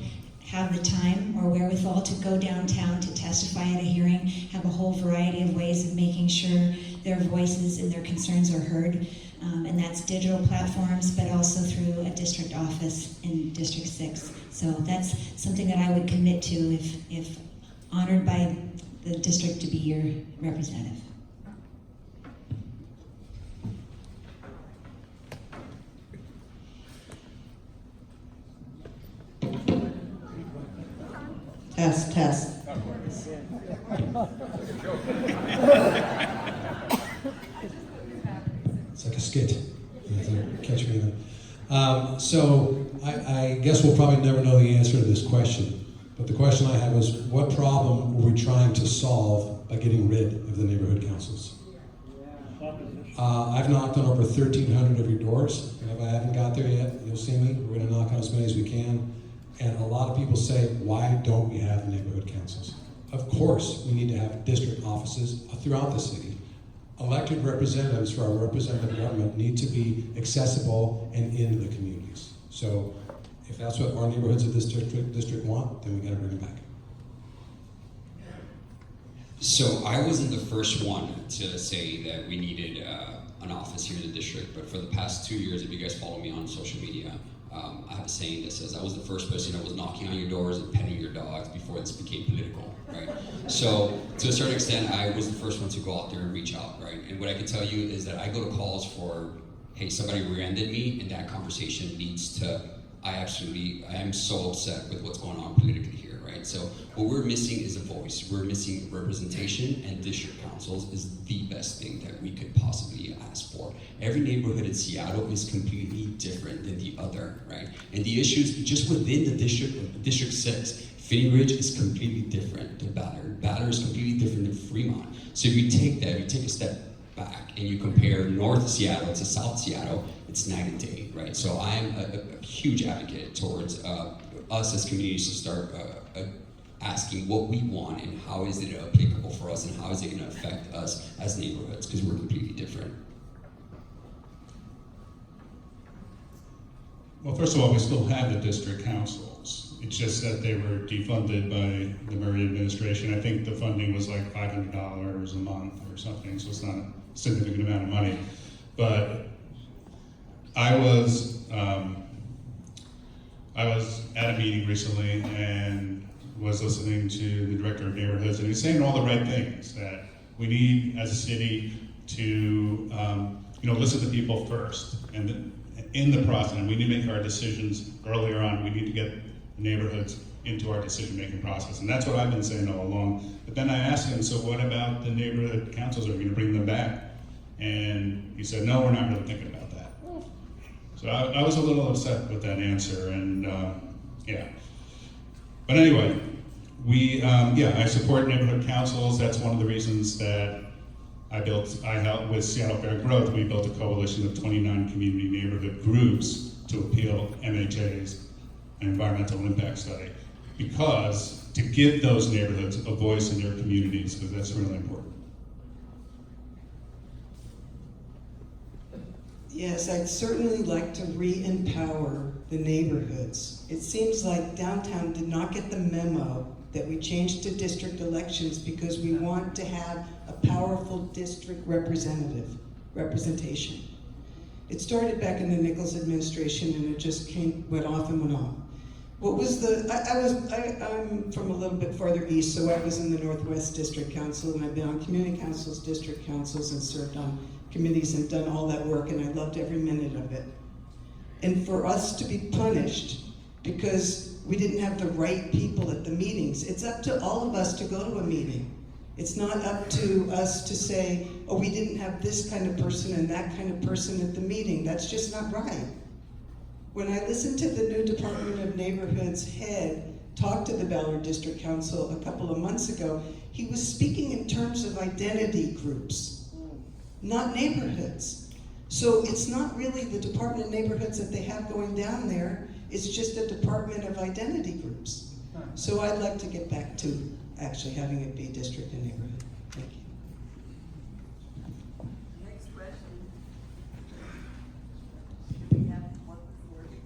have the time or wherewithal to go downtown to testify at a hearing have a whole variety of ways of making sure their voices and their concerns are heard. And that's digital platforms, but also through a district office in District 6. So that's something that I would commit to if honored by the district to be your representative. Test. It's like a skit. You have to catch me then. So I guess we'll probably never know the answer to this question. But the question I have is, what problem are we trying to solve by getting rid of the neighborhood councils? I've knocked on over 1,300 of your doors. And if I haven't got there yet, you'll see me. We're going to knock on as many as we can. And a lot of people say, why don't we have neighborhood councils? Of course, we need to have district offices throughout the city. Elected representatives for our representative government need to be accessible and in the communities. So if that's what our neighborhoods of this district want, then we got to bring them back. So I wasn't the first one to say that we needed an office here in the district, but for the past 2 years, if you guys follow me on social media, I have a saying that says I was the first person that was knocking on your doors and petting your dogs before this became political, right? So to a certain extent, I was the first one to go out there and reach out, right? And what I can tell you is that I go to calls for, hey, somebody rear-ended me, and that conversation leads to, I am so upset with what's going on politically here, right? So what we're missing is a voice. We're missing representation, and district councils is the best thing that we could possibly ask for. Every neighborhood in Seattle is completely different than the other, right? And the issues just within the District 6, Finney Ridge is completely different than Ballard. Ballard is completely different than Fremont. So if you take that, if you take a step back and you compare North Seattle to South Seattle, it's night and day, right? So I am a huge advocate towards us as communities to start asking what we want and how is it applicable for us and how is it going to affect us as neighborhoods, because we're completely different. Well, first of all, we still have the district councils. It's just that they were defunded by the Murray administration. I think the funding was like $500 a month or something, so it's not a significant amount of money. But I was at a meeting recently and was listening to the director of neighborhoods, and he was saying all the right things, that we need as a city to listen to people first, and in the process, and we need to make our decisions earlier on. We need to get neighborhoods into our decision-making process, and that's what I've been saying all along. But then I asked him, so what about the neighborhood councils? Are we going to bring them back? And he said, no, we're not really thinking about that. So I was a little upset with that answer, and yeah. But anyway, I support neighborhood councils. That's one of the reasons that I helped with Seattle Fair Growth. We built a coalition of 29 community neighborhood groups to appeal MHA's environmental impact study, because to give those neighborhoods a voice in their communities, because that's really important. Yes, I'd certainly like to re-empower the neighborhoods. It seems like downtown did not get the memo that we changed to district elections because we want to have a powerful district representation. It started back in the Nichols administration, and it just went off and went on. What was I'm from a little bit farther east, so I was in the Northwest District Council, and I've been on community councils, district councils, and served on committees and done all that work, and I loved every minute of it. And for us to be punished because we didn't have the right people at the meetings, it's up to all of us to go to a meeting. It's not up to us to say, oh, we didn't have this kind of person and that kind of person at the meeting. That's just not right. When I listened to the new Department of Neighborhoods head talk to the Ballard District Council a couple of months ago, he was speaking in terms of identity groups, not neighborhoods. So it's not really the Department of Neighborhoods that they have going down there, it's just a Department of Identity Groups. So I'd like to get back to actually having it be district and neighborhood. Thank you. Next question. We have one before you.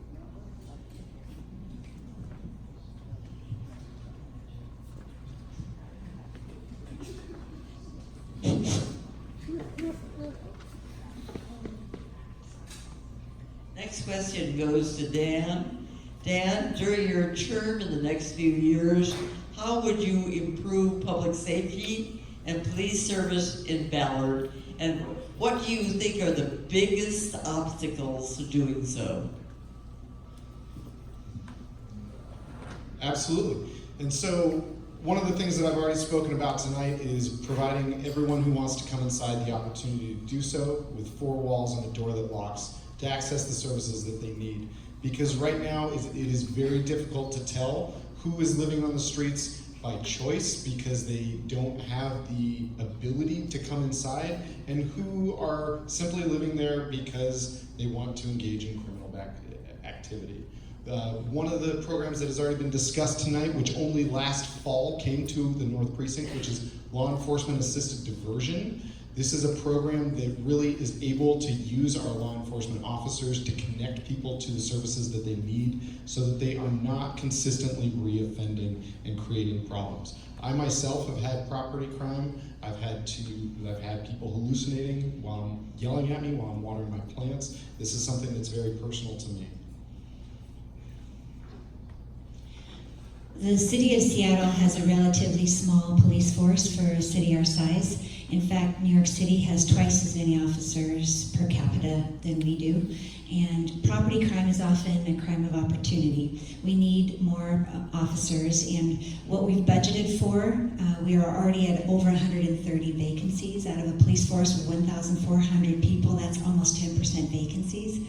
Next question goes to Dan. Dan, during your term in the next few years, how would you improve public safety and police service in Ballard? And what do you think are the biggest obstacles to doing so? Absolutely. And so one of the things that I've already spoken about tonight is providing everyone who wants to come inside the opportunity to do so with 4 walls and a door that locks to access the services that they need. Because right now it is very difficult to tell who is living on the streets by choice because they don't have the ability to come inside, and who are simply living there because they want to engage in criminal activity. One of the programs that has already been discussed tonight, which only last fall came to the North Precinct, which is Law Enforcement Assisted Diversion. This is a program that really is able to use our law enforcement officers to connect people to the services that they need so that they are not consistently reoffending and creating problems. I myself have had property crime. I've had people hallucinating while I'm yelling at me while I'm watering my plants. This is something that's very personal to me. The city of Seattle has a relatively small police force for a city our size. In fact, New York City has twice as many officers per capita than we do. And property crime is often a crime of opportunity. We need more officers, and what we've budgeted for, we are already at over 130 vacancies out of a police force of 1,400 people. That's almost 10% vacancies.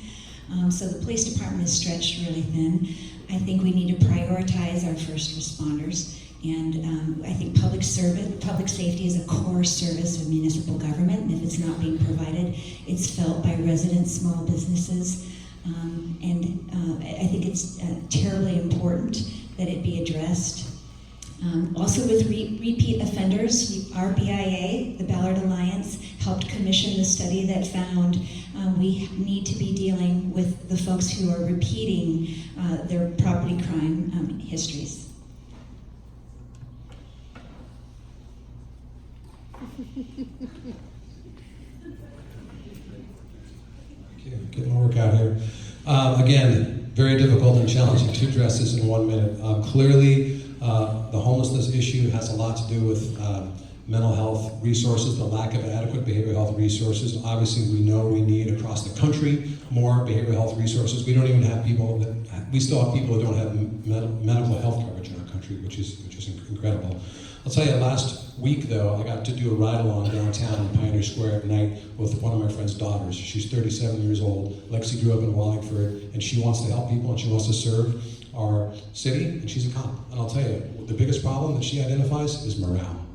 So the police department is stretched really thin. I think we need to prioritize our first responders, and I think public safety is a core service of municipal government, and if it's not being provided, it's felt by residents, small businesses, and I think it's terribly important that it be addressed. Also with repeat offenders, our BIA, the Ballard Alliance, helped commission the study that found we need to be dealing with the folks who are repeating their property crime histories. Okay, getting my work out here. Again, very difficult and challenging to address this in 1 minute. Clearly, the homelessness issue has a lot to do with mental health resources, the lack of adequate behavioral health resources. Obviously, we know we need across the country more behavioral health resources. We don't even have people we still have people who don't have medical health coverage in our country, which is incredible. I'll tell you, last week though, I got to do a ride-along downtown in Pioneer Square at night with one of my friend's daughters. She's 37 years old. Lexi grew up in Wallingford, and she wants to help people and she wants to serve our city, and she's a cop. And I'll tell you, the biggest problem that she identifies is morale.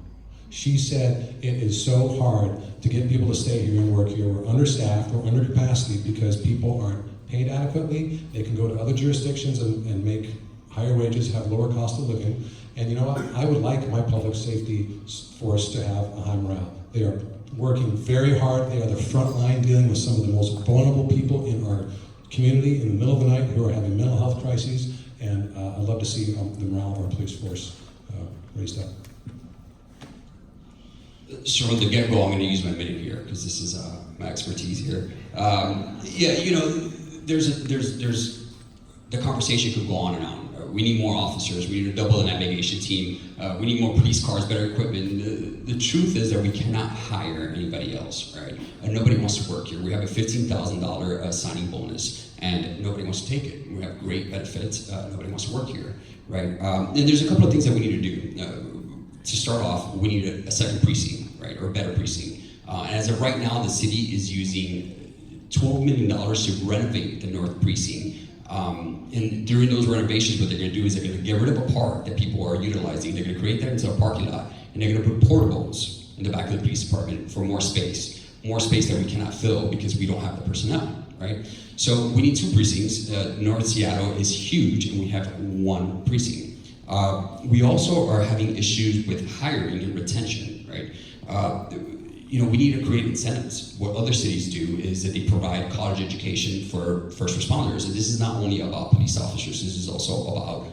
She said it is so hard to get people to stay here and work here. We're understaffed, we're under capacity because people aren't paid adequately. They can go to other jurisdictions and make higher wages, have lower cost of living. And you know what? I would like my public safety force to have a high morale. They are working very hard. They are the front line dealing with some of the most vulnerable people in our community in the middle of the night who are having mental health crises. And I'd love to see the morale of our police force raised up. So from the get-go, I'm going to use my minute here because this is my expertise here. Yeah, you know, there's the conversation could go on and on. We need more officers. We need to double the navigation team. We need more police cars, better equipment. The truth is that we cannot hire anybody else, right? And nobody wants to work here. We have a $15,000 signing bonus, and nobody wants to take it. We have great benefits. Nobody wants to work here, right? And there's a couple of things that we need to do. To start off, we need a second precinct, right, or a better precinct. And as of right now, the city is using $12 million to renovate the North Precinct. And during those renovations, what they're going to do is they're going to get rid of a park that people are utilizing. They're going to create that into a parking lot, and they're going to put portables in the back of the police department for more space that we cannot fill because we don't have the personnel, right? So we need two precincts. North Seattle is huge, and we have one precinct. We also are having issues with hiring and retention, right? You know, we need to create incentives. What other cities do is that they provide college education for first responders. And this is not only about police officers, this is also about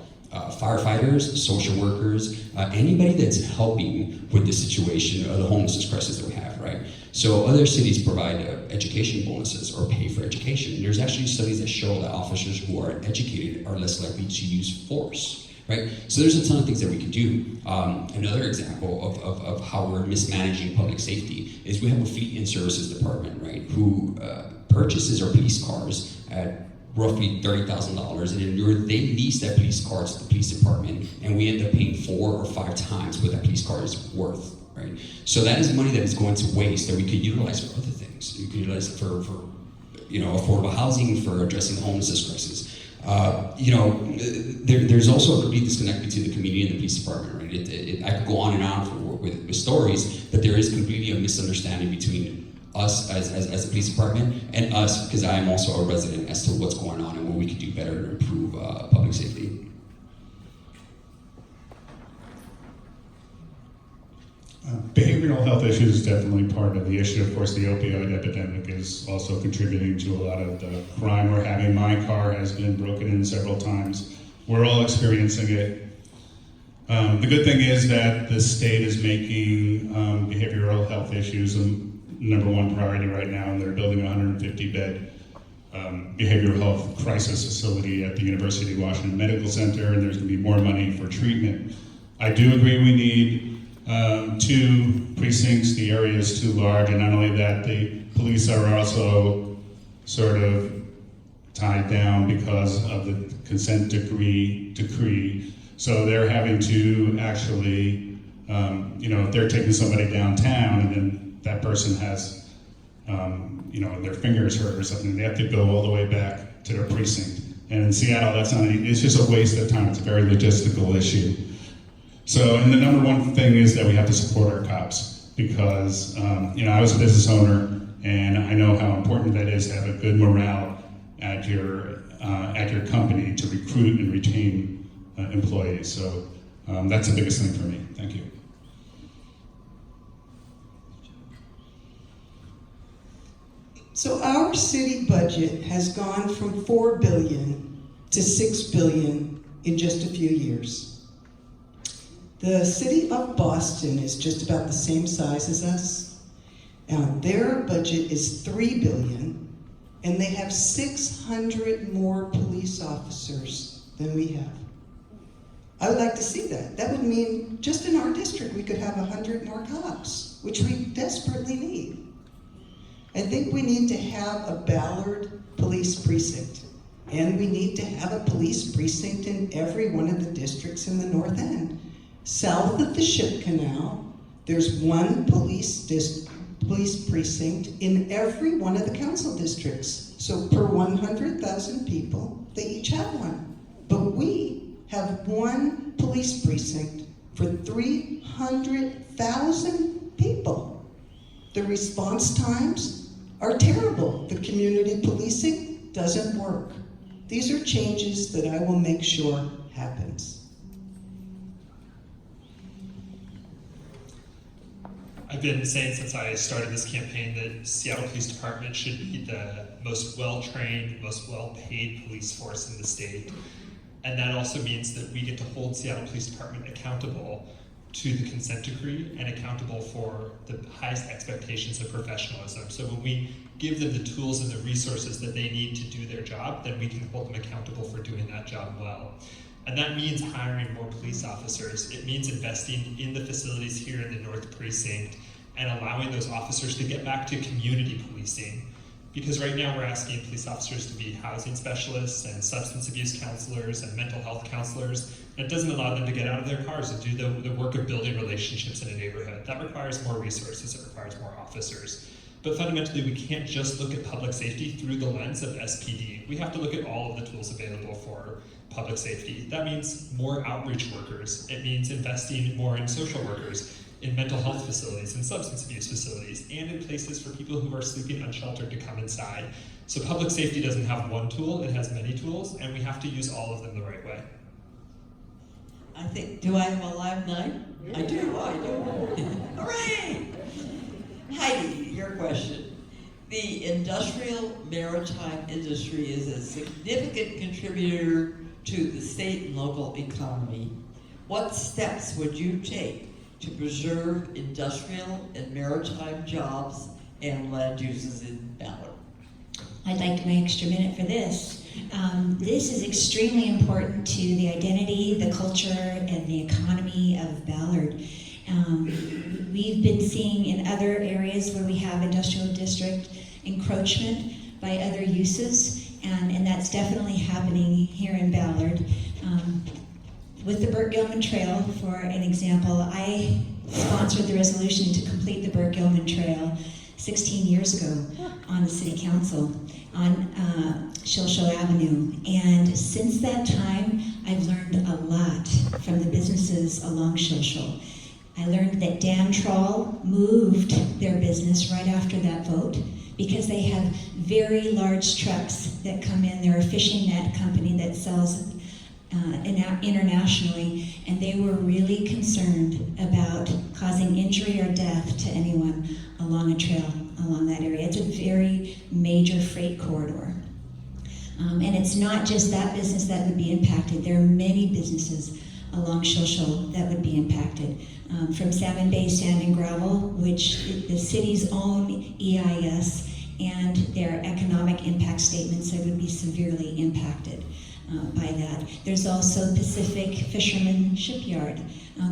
firefighters, social workers, anybody that's helping with the situation of the homelessness crisis that we have, right? So other cities provide education bonuses or pay for education. There's actually studies that show that officers who are educated are less likely to use force. Right? So there's a ton of things that we can do. Another example of how we're mismanaging public safety is we have a fleet and services department, right, who purchases our police cars at roughly $30,000, and they lease that police car to the police department, and we end up paying 4 or 5 times what that police car is worth, right? So that is money that is going to waste that we could utilize for other things. We could utilize it for you know, affordable housing, for addressing the homelessness crisis. You know, there's also a complete disconnect between the community and the police department, right? I could go on and on with stories, but there is completely a misunderstanding between us as a police department and us, because I am also a resident, as to what's going on and what we could do better to improve public safety. Behavioral health issues is definitely part of the issue. Of course, the opioid epidemic is also contributing to a lot of the crime we're having. My car has been broken in several times. We're all experiencing it. The good thing is that the state is making behavioral health issues a #1 priority right now, and they're building a 150-bed behavioral health crisis facility at the University of Washington Medical Center, and there's going to be more money for treatment. I do agree we need 2 precincts. The area is too large, and not only that, the police are also sort of tied down because of the consent decree. So they're having to actually, you know, if they're taking somebody downtown and then that person has, you know, their fingers hurt or something, they have to go all the way back to their precinct. And in Seattle, that's not, it's just a waste of time. It's a very logistical issue. So, and the #1 thing is that we have to support our cops, because, you know, I was a business owner, and I know how important that is to have a good morale at your company to recruit and retain employees. So that's the biggest thing for me. Thank you. So our city budget has gone from $4 billion to $6 billion in just a few years. The city of Boston is just about the same size as us. Their budget is $3 billion, and they have 600 more police officers than we have. I would like to see that. That would mean just in our district we could have 100 more cops, which we desperately need. I think we need to have a Ballard police precinct, and we need to have a police precinct in every one of the districts in the North End. South of the Ship Canal, there's one police precinct in every one of the council districts. So per 100,000 people, they each have one. But we have one police precinct for 300,000 people. The response times are terrible. The community policing doesn't work. These are changes that I will make sure happens. I've been saying since I started this campaign that Seattle Police Department should be the most well-trained, most well-paid police force in the state. And that also means that we get to hold Seattle Police Department accountable to the consent decree and accountable for the highest expectations of professionalism. So when we give them the tools and the resources that they need to do their job, then we can hold them accountable for doing that job well. And that means hiring more police officers. It means investing in the facilities here in the North Precinct and allowing those officers to get back to community policing. Because right now we're asking police officers to be housing specialists and substance abuse counselors and mental health counselors. And it doesn't allow them to get out of their cars and do the work of building relationships in a neighborhood. That requires more resources, it requires more officers. But fundamentally, we can't just look at public safety through the lens of SPD. We have to look at all of the tools available for public safety. That means more outreach workers. It means investing more in social workers, in mental health facilities, in substance abuse facilities, and in places for people who are sleeping unsheltered to come inside. So public safety doesn't have one tool, it has many tools, and we have to use all of them the right way. I think, do I have a live night? I do. Hooray! Heidi, your question. The industrial maritime industry is a significant contributor to the state and local economy. What steps would you take to preserve industrial and maritime jobs and land uses in Ballard? I'd like my extra minute for this. This is extremely important to the identity, the culture, and the economy of Ballard. We've been seeing in other areas where we have industrial district encroachment by other uses, and that's definitely happening here in Ballard. With the Burt Gilman Trail, for an example, I sponsored the resolution to complete the Burt Gilman Trail 16 years ago on the city council on Shilshaw Avenue. And since that time, I've learned a lot from the businesses along Shilshaw. I learned that Dan Troll moved their business right after that vote because they have very large trucks that come in. They're a fishing net company that sells internationally, and they were really concerned about causing injury or death to anyone along a trail along that area. It's a very major freight corridor. And it's not just that business that would be impacted. There are many businesses along Shilshaw that would be impacted. From Salmon Bay Sand and Gravel, which the city's own EIS and their economic impact statements that would be severely impacted by that. There's also Pacific Fisherman Shipyard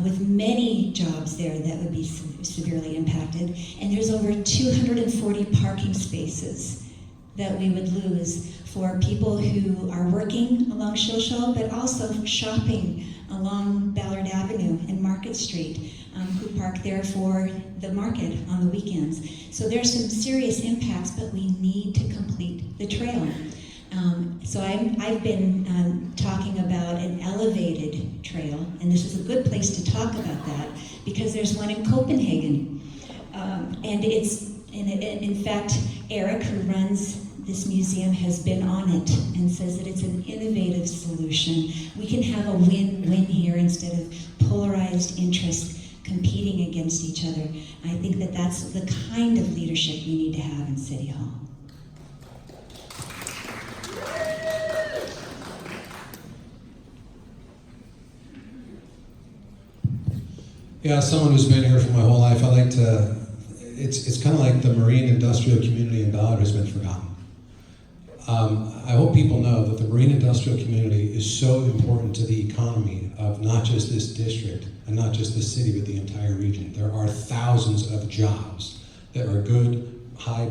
with many jobs there that would be severely impacted. And there's over 240 parking spaces that we would lose for people who are working along Shilshaw, but also shopping along Ballard Avenue and Market Street, who park there for the market on the weekends. So there's some serious impacts, but we need to complete the trail. So I've been talking about an elevated trail, and this is a good place to talk about that because there's one in Copenhagen, and in fact, Eric, who runs this museum, has been on it and says that it's an innovative solution. We can have a win-win here instead of polarized interests competing against each other. I think that that's the kind of leadership we need to have in City Hall. Yeah, as someone who's been here for my whole life, I like to, it's kind of like the marine industrial community in Ballard has been forgotten. I hope people know that the marine industrial community is so important to the economy of not just this district and not just this city, but the entire region. There are thousands of jobs that are good, high,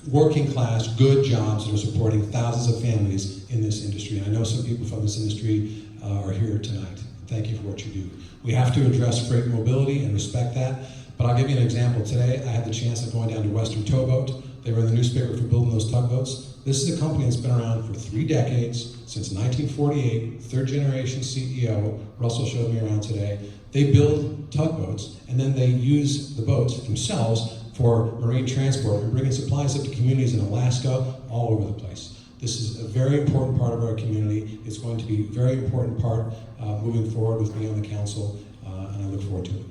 working class, good jobs that are supporting thousands of families in this industry. I know some people from this industry are here tonight. Thank you for what you do. We have to address freight mobility and respect that, but I'll give you an example. Today, I had the chance of going down to Western Towboat. They were in the newspaper for building those tugboats. This is a company that's been around for 3 decades, since 1948, third generation CEO. Russell showed me around today. They build tugboats, and then they use the boats themselves for marine transport and bringing supplies up to communities in Alaska, all over the place. This is a very important part of our community. It's going to be a very important part moving forward with me on the council, and I look forward to it.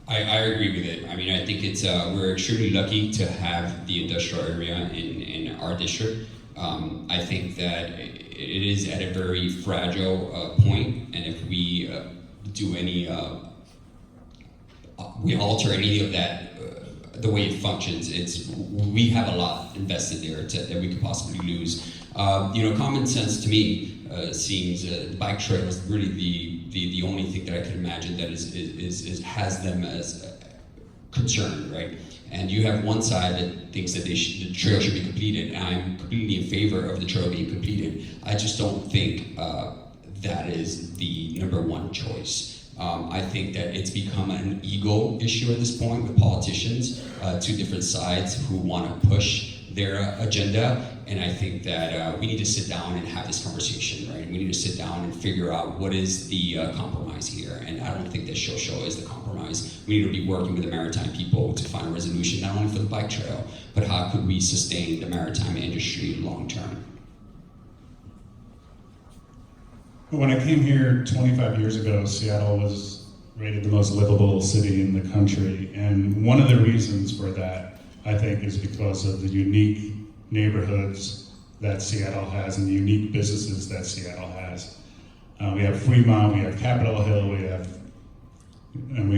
I agree with it. I mean, I think it's we're extremely lucky to have the industrial area in our district. I think that it is at a very fragile point, and if we do any, we alter any of that, the way it functions, we have a lot invested there that we could possibly lose. Common sense to me seems bike trail is really the only thing that I can imagine that has them as concerned, right? And you have one side that thinks that the trail should be completed, and I'm completely in favor of the trail being completed. I just don't think that is the number one choice. I think that it's become an ego issue at this point with politicians, two different sides who want to push their agenda, and I think that we need to sit down and have this conversation, right? We need to sit down and figure out what is the compromise here, and I don't think that show is the compromise. We need to be working with the maritime people to find a resolution, not only for the bike trail, but how could we sustain the maritime industry long term. When I came here 25 years ago, Seattle was rated the most livable city in the country, and one of the reasons for that, I think, is because of the unique neighborhoods that Seattle has and the unique businesses that Seattle has. We have Fremont, we have Capitol Hill, we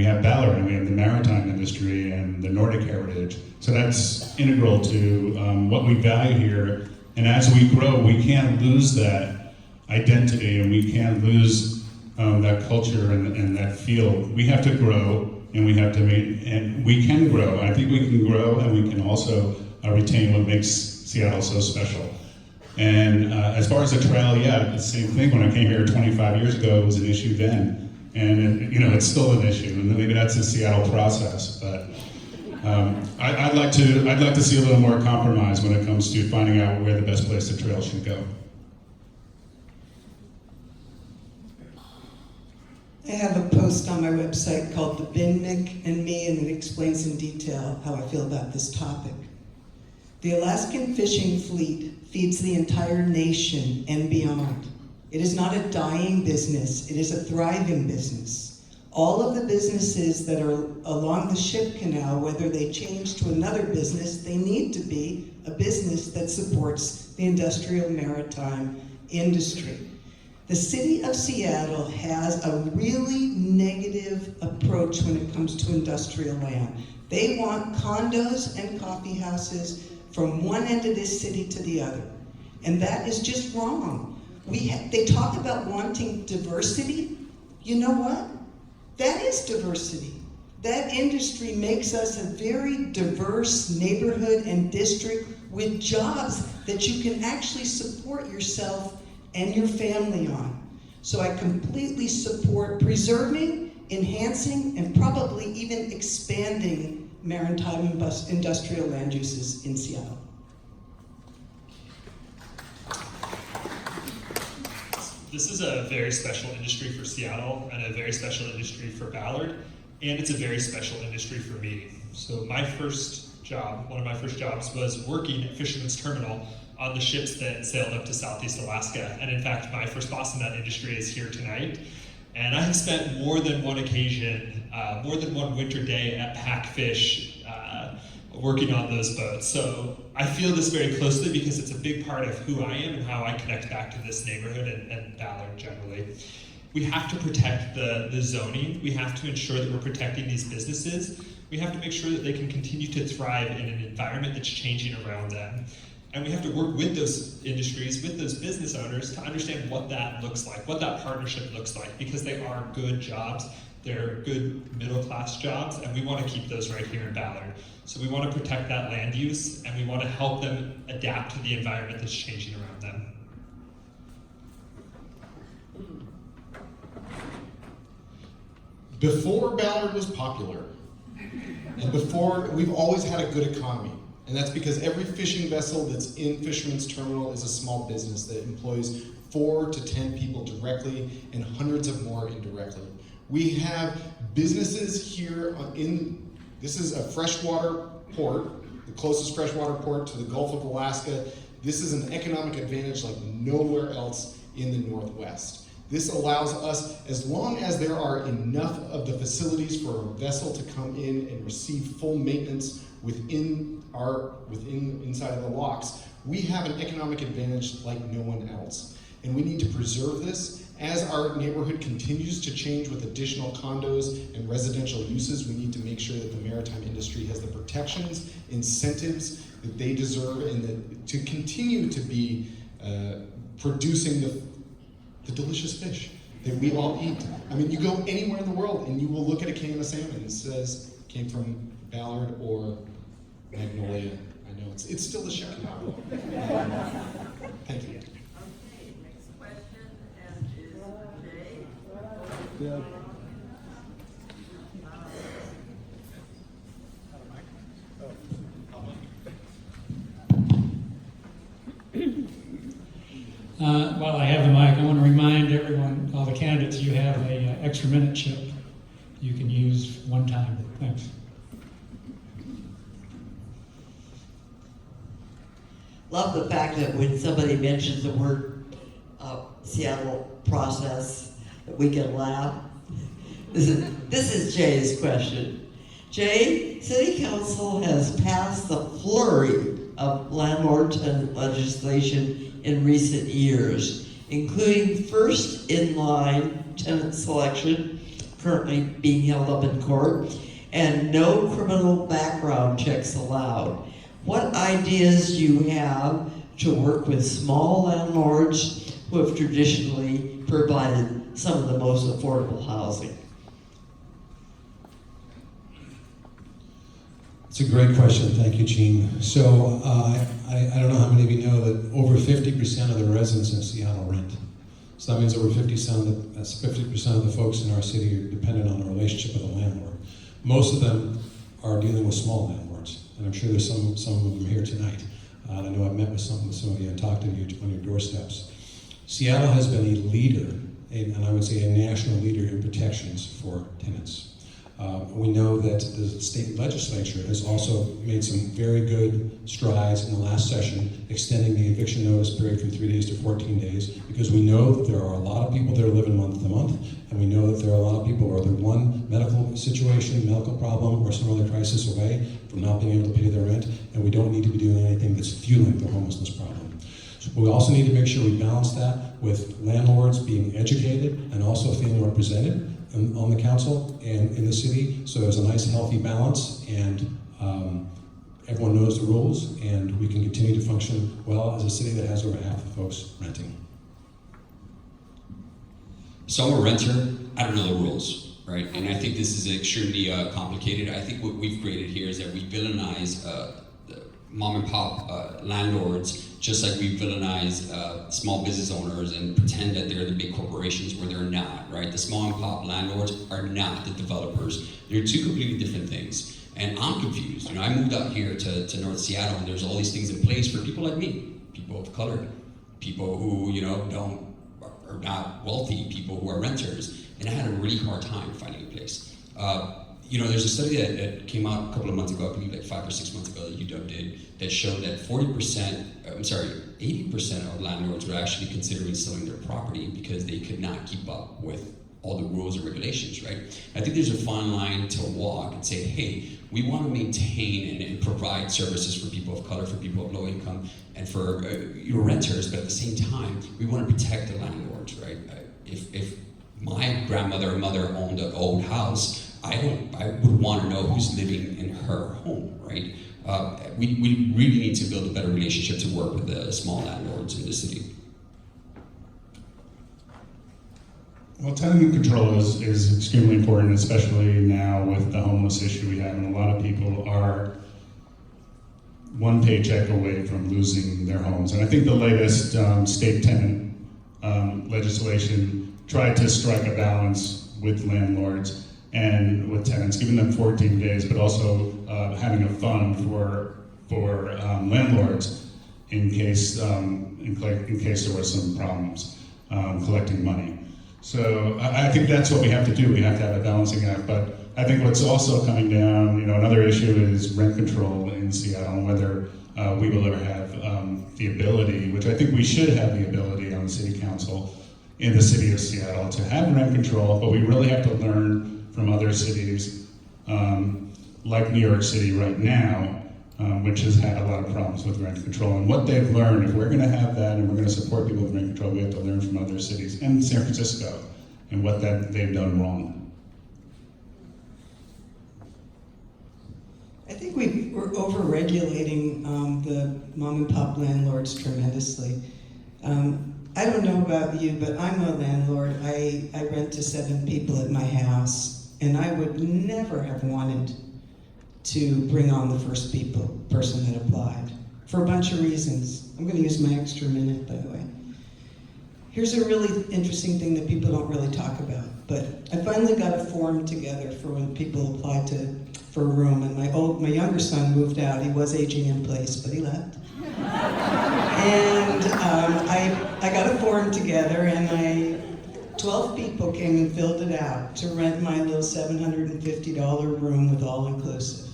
have Ballard, and we have the maritime industry and the Nordic heritage. So that's integral to what we value here. And as we grow, we can't lose that identity, and we can't lose that culture and that feel. We have to grow, and we have to and we can grow. I think we can grow, and we can also retain what makes Seattle so special. And as far as the trail, yeah, the same thing. When I came here 25 years ago, it was an issue then, and it's still an issue. And maybe that's a Seattle process, but I'd like to see a little more compromise when it comes to finding out where the best place the trail should go. I have a post on my website called The Bin Mick and Me, and it explains in detail how I feel about this topic. The Alaskan fishing fleet feeds the entire nation and beyond. It is not a dying business, it is a thriving business. All of the businesses that are along the ship canal, whether they change to another business, they need to be a business that supports the industrial maritime industry. The city of Seattle has a really negative approach when it comes to industrial land. They want condos and coffee houses from one end of this city to the other. And that is just wrong. They talk about wanting diversity. You know what? That is diversity. That industry makes us a very diverse neighborhood and district with jobs that you can actually support yourself and your family on. So I completely support preserving, enhancing, and probably even expanding maritime industrial land uses in Seattle. This is a very special industry for Seattle and a very special industry for Ballard, and it's a very special industry for me. So one of my first jobs was working at Fisherman's Terminal on the ships that sailed up to Southeast Alaska. And in fact, my first boss in that industry is here tonight. And I have spent more than one occasion, more than one winter day at Packfish working on those boats. So I feel this very closely because it's a big part of who I am and how I connect back to this neighborhood and Ballard generally. We have to protect the zoning. We have to ensure that we're protecting these businesses. We have to make sure that they can continue to thrive in an environment that's changing around them. And we have to work with those industries, with those business owners to understand what that looks like, what that partnership looks like, because they are good jobs, they're good middle-class jobs, and we want to keep those right here in Ballard. So we want to protect that land use, and we want to help them adapt to the environment that's changing around them. Before Ballard was popular, and before, we've always had a good economy. And that's because every fishing vessel that's in Fisherman's Terminal is a small business that employs 4 to 10 people directly and hundreds of more indirectly. We have businesses here this is a freshwater port, the closest freshwater port to the Gulf of Alaska. This is an economic advantage like nowhere else in the Northwest. This allows us, as long as there are enough of the facilities for a vessel to come in and receive full maintenance inside of the locks, we have an economic advantage like no one else. And we need to preserve this. As our neighborhood continues to change with additional condos and residential uses, we need to make sure that the maritime industry has the protections, incentives that they deserve, and to continue to be producing the delicious fish that we all eat. I mean, you go anywhere in the world and you will look at a can of salmon and it says came from Ballard or Magnolia. I know it's still the Chicago. Thank you. Next question is Jay. While I have the mic, I want to remind everyone, all the candidates, you have a extra minute chip you can use one time. Thanks. Love the fact that when somebody mentions the word Seattle process, that we can laugh. This is Jay's question. Jay, City Council has passed the flurry of landlord-tenant legislation in recent years, including first in-line tenant selection, currently being held up in court, and no criminal background checks allowed. What ideas do you have to work with small landlords who have traditionally provided some of the most affordable housing? It's a great question. Thank you, Gene. So I don't know how many of you know that over 50% of the residents in Seattle rent. So that means over 50% of the folks in our city are dependent on a relationship with a landlord. Most of them are dealing with small landlords, and I'm sure there's some of them here tonight. And I know I've met with some of you and talked to you on your doorsteps. Seattle has been a leader, and I would say a national leader in protections for tenants. We know that the state legislature has also made some very good strides in the last session, extending the eviction notice period from 3 days to 14 days, because we know that there are a lot of people that are living month to month, and we know that there are a lot of people who are either one medical situation, medical problem, or some other crisis away from not being able to pay their rent, and we don't need to be doing anything that's fueling the homelessness problem. So we also need to make sure we balance that with landlords being educated and also feeling represented on the council and in the city, so there's a nice healthy balance, and everyone knows the rules, and we can continue to function well as a city that has over half the folks renting. So I'm a renter, I don't know the rules, right? And I think this is extremely complicated. I think what we've created here is that we villainize the mom and pop landlords, just like we villainize small business owners and pretend that they're the big corporations where they're not, right? The small and pop landlords are not the developers. They're two completely different things. And I'm confused. You know, I moved out here to North Seattle, and there's all these things in place for people like me, people of color, people who, you know, are not wealthy, people who are renters. And I had a really hard time finding a place. You know, there's a study that came out a couple of months ago, I believe like 5 or 6 months ago, that UW did, that showed that 80% of landlords were actually considering selling their property because they could not keep up with all the rules and regulations, right? I think there's a fine line to walk and say, hey, we want to maintain and provide services for people of color, for people of low income, and for renters, but at the same time, we want to protect the landlords, right? If my grandmother or mother owned an old house, I would want to know who's living in her home, right? We really need to build a better relationship to work with the small landlords in the city. Well, tenant control is extremely important, especially now with the homeless issue we have, and a lot of people are one paycheck away from losing their homes. And I think the latest state tenant legislation tried to strike a balance with landlords and with tenants, giving them 14 days, but also having a fund for landlords in case there were some problems collecting money. So I think that's what we have to do. We have to have a balancing act. But I think what's also coming down, another issue is rent control in Seattle, and whether we will ever have the ability, which I think we should have the ability on the city council in the city of Seattle to have rent control, but we really have to learn from other cities like New York City right now, which has had a lot of problems with rent control. And what they've learned, if we're going to have that and we're going to support people with rent control, we have to learn from other cities and San Francisco and what they've done wrong. I think we're over-regulating the mom and pop landlords tremendously. I don't know about you, but I'm a landlord. I rent to 7 people at my house, and I would never have wanted to bring on the first person that applied for a bunch of reasons. I'm going to use my extra minute, by the way. Here's a really interesting thing that people don't really talk about, but I finally got a form together for when people applied for a room, and my younger son moved out. He was aging in place, but he left. And I got a form together, and 12 people came and filled it out to rent my little $750 room with all-inclusive.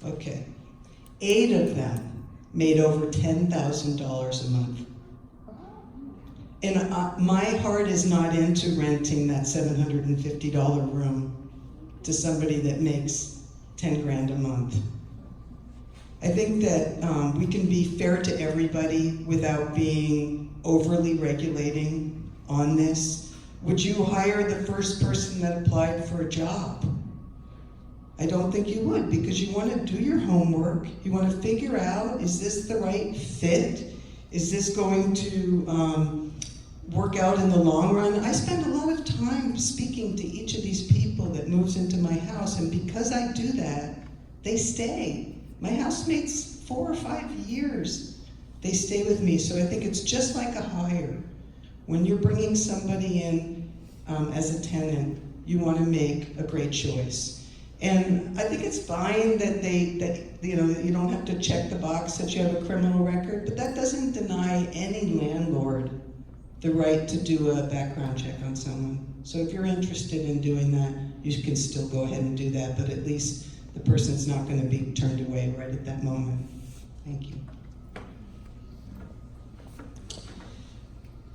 Okay. 8 of them made over $10,000 a month. And my heart is not into renting that $750 room to somebody that makes 10 grand a month. I think that we can be fair to everybody without being overly regulating on this. Would you hire the first person that applied for a job? I don't think you would, because you want to do your homework. You want to figure out, is this the right fit? Is this going to work out in the long run? I spend a lot of time speaking to each of these people that moves into my house, and because I do that, they stay. My housemates, 4 or 5 years, they stay with me. So I think it's just like a hire. When you're bringing somebody in as a tenant, you want to make a great choice. And I think it's fine that you don't have to check the box that you have a criminal record, but that doesn't deny any landlord the right to do a background check on someone. So if you're interested in doing that, you can still go ahead and do that, but at least the person's not going to be turned away right at that moment. Thank you.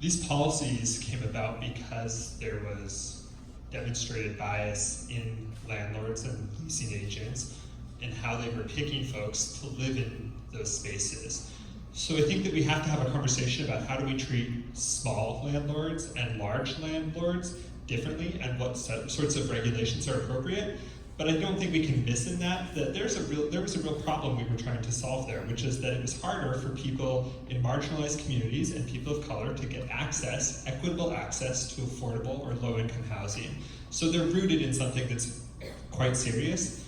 These policies came about because there was demonstrated bias in landlords and leasing agents in how they were picking folks to live in those spaces. So I think that we have to have a conversation about how do we treat small landlords and large landlords differently and what sorts of regulations are appropriate. But I don't think we can miss in that there was a real problem we were trying to solve there, which is that it was harder for people in marginalized communities and people of color to get access, equitable access to affordable or low-income housing. So they're rooted in something that's quite serious.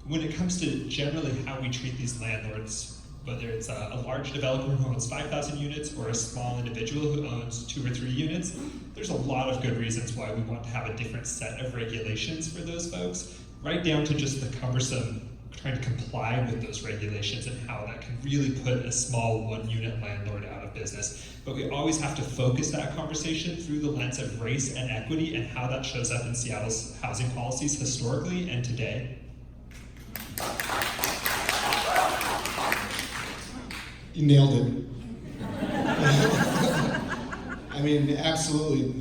When it comes to generally how we treat these landlords, whether it's a large developer who owns 5,000 units or a small individual who owns 2 or 3 units, there's a lot of good reasons why we want to have a different set of regulations for those folks, right down to just the cumbersome trying to comply with those regulations and how that can really put a small 1-unit landlord out of business. But we always have to focus that conversation through the lens of race and equity and how that shows up in Seattle's housing policies historically and today. You nailed it. I mean, absolutely.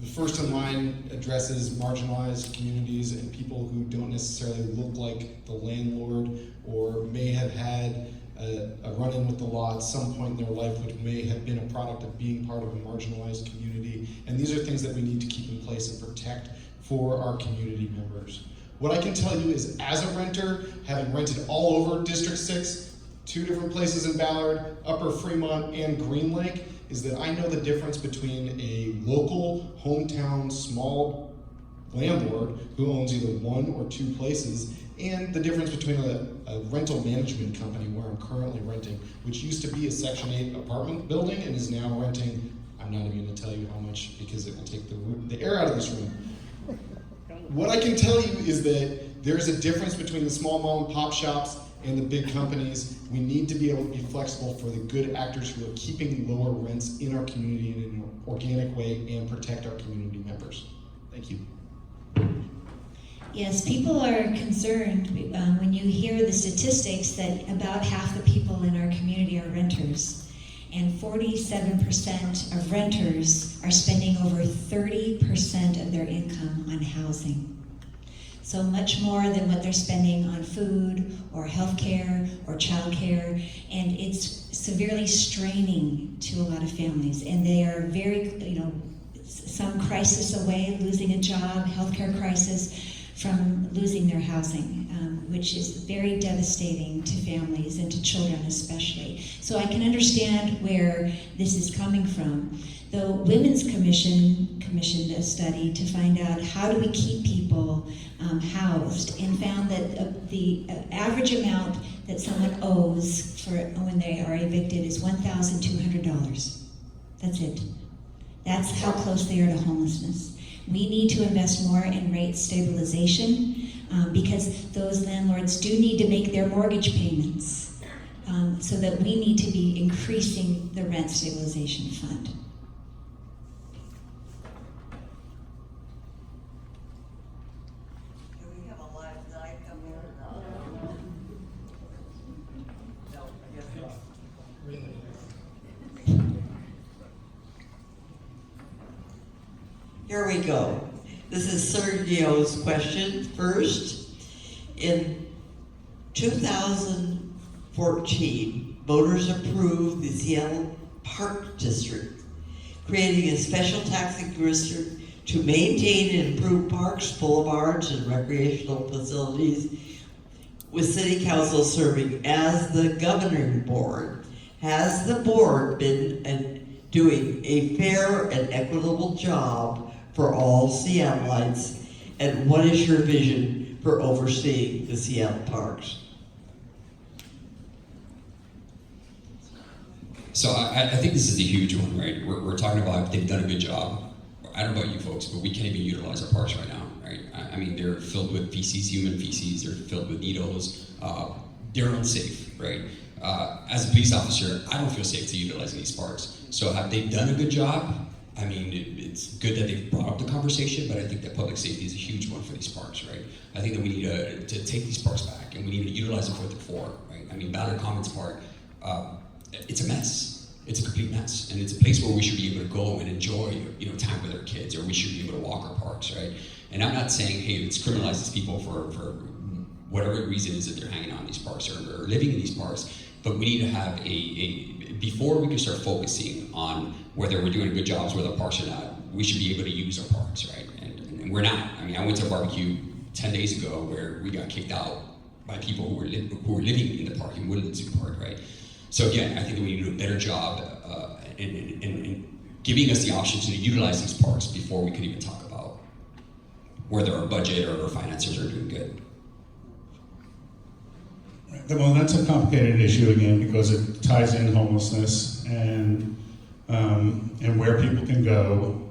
The first in line addresses marginalized communities and people who don't necessarily look like the landlord or may have had a run-in with the law at some point in their life, which may have been a product of being part of a marginalized community. And these are things that we need to keep in place and protect for our community members. What I can tell you is, as a renter, having rented all over District 6, 2 different places in Ballard, Upper Fremont, and Green Lake, is that I know the difference between a local, hometown, small landlord who owns either 1 or 2 places, and the difference between a rental management company where I'm currently renting, which used to be a Section 8 apartment building and is now renting, I'm not even going to tell you how much because it will take the air out of this room. What I can tell you is that there is a difference between the small mom and pop shops and the big companies. We need to be able to be flexible for the good actors who are keeping lower rents in our community in an organic way and protect our community members. Thank you. Yes, people are concerned when you hear the statistics that about half the people in our community are renters, and 47% of renters are spending over 30% of their income on housing. So much more than what they're spending on food or healthcare or childcare, and it's severely straining to a lot of families, and they are very, some crisis away, losing a job, healthcare crisis, from losing their housing, which is very devastating to families and to children especially. So I can understand where this is coming from. The Women's Commission commissioned a study to find out how do we keep people housed, and found that the average amount that someone owes for when they are evicted is $1,200. That's it. That's how close they are to homelessness. We need to invest more in rate stabilization because those landlords do need to make their mortgage payments, so that we need to be increasing the rent stabilization fund. Do we have a live guy come in? No, I guess not. Here we go. This is Sergio's question first. In 2014, voters approved the Seattle Park District, creating a special taxing district to maintain and improve parks, boulevards, and recreational facilities, with City Council serving as the governing board. Has the board been doing a fair and equitable job for all Seattleites, and what is your vision for overseeing the Seattle parks? So I think this is a huge one, right? We're talking about they've done a good job. I don't know about you folks, but we can't even utilize our parks right now, right? I mean, they're filled with feces, human feces, they're filled with needles, they're unsafe, right? As a police officer, I don't feel safe to utilizing these parks. So have they done a good job? I mean, it's good that they've brought up the conversation, but I think that public safety is a huge one for these parks, right? I think that we need to take these parks back, and we need to utilize them for what they're for, right? I mean, Ballard Commons Park, it's a mess. It's a complete mess, and it's a place where we should be able to go and enjoy, time with our kids, or we should be able to walk our parks, right? And I'm not saying, hey, let's criminalize these people for whatever reason is that they're hanging out in these parks or living in these parks, but we need to have before we can start focusing on whether we're doing good jobs with our parks or not, we should be able to use our parks, right? And we're not. I mean, I went to a barbecue 10 days ago where we got kicked out by people who were living in the park, in Woodland Zoo Park, right? So again, I think that we need to do a better job in giving us the option to utilize these parks before we could even talk about whether our budget or our finances are doing good. Well, that's a complicated issue again because it ties in homelessness and where people can go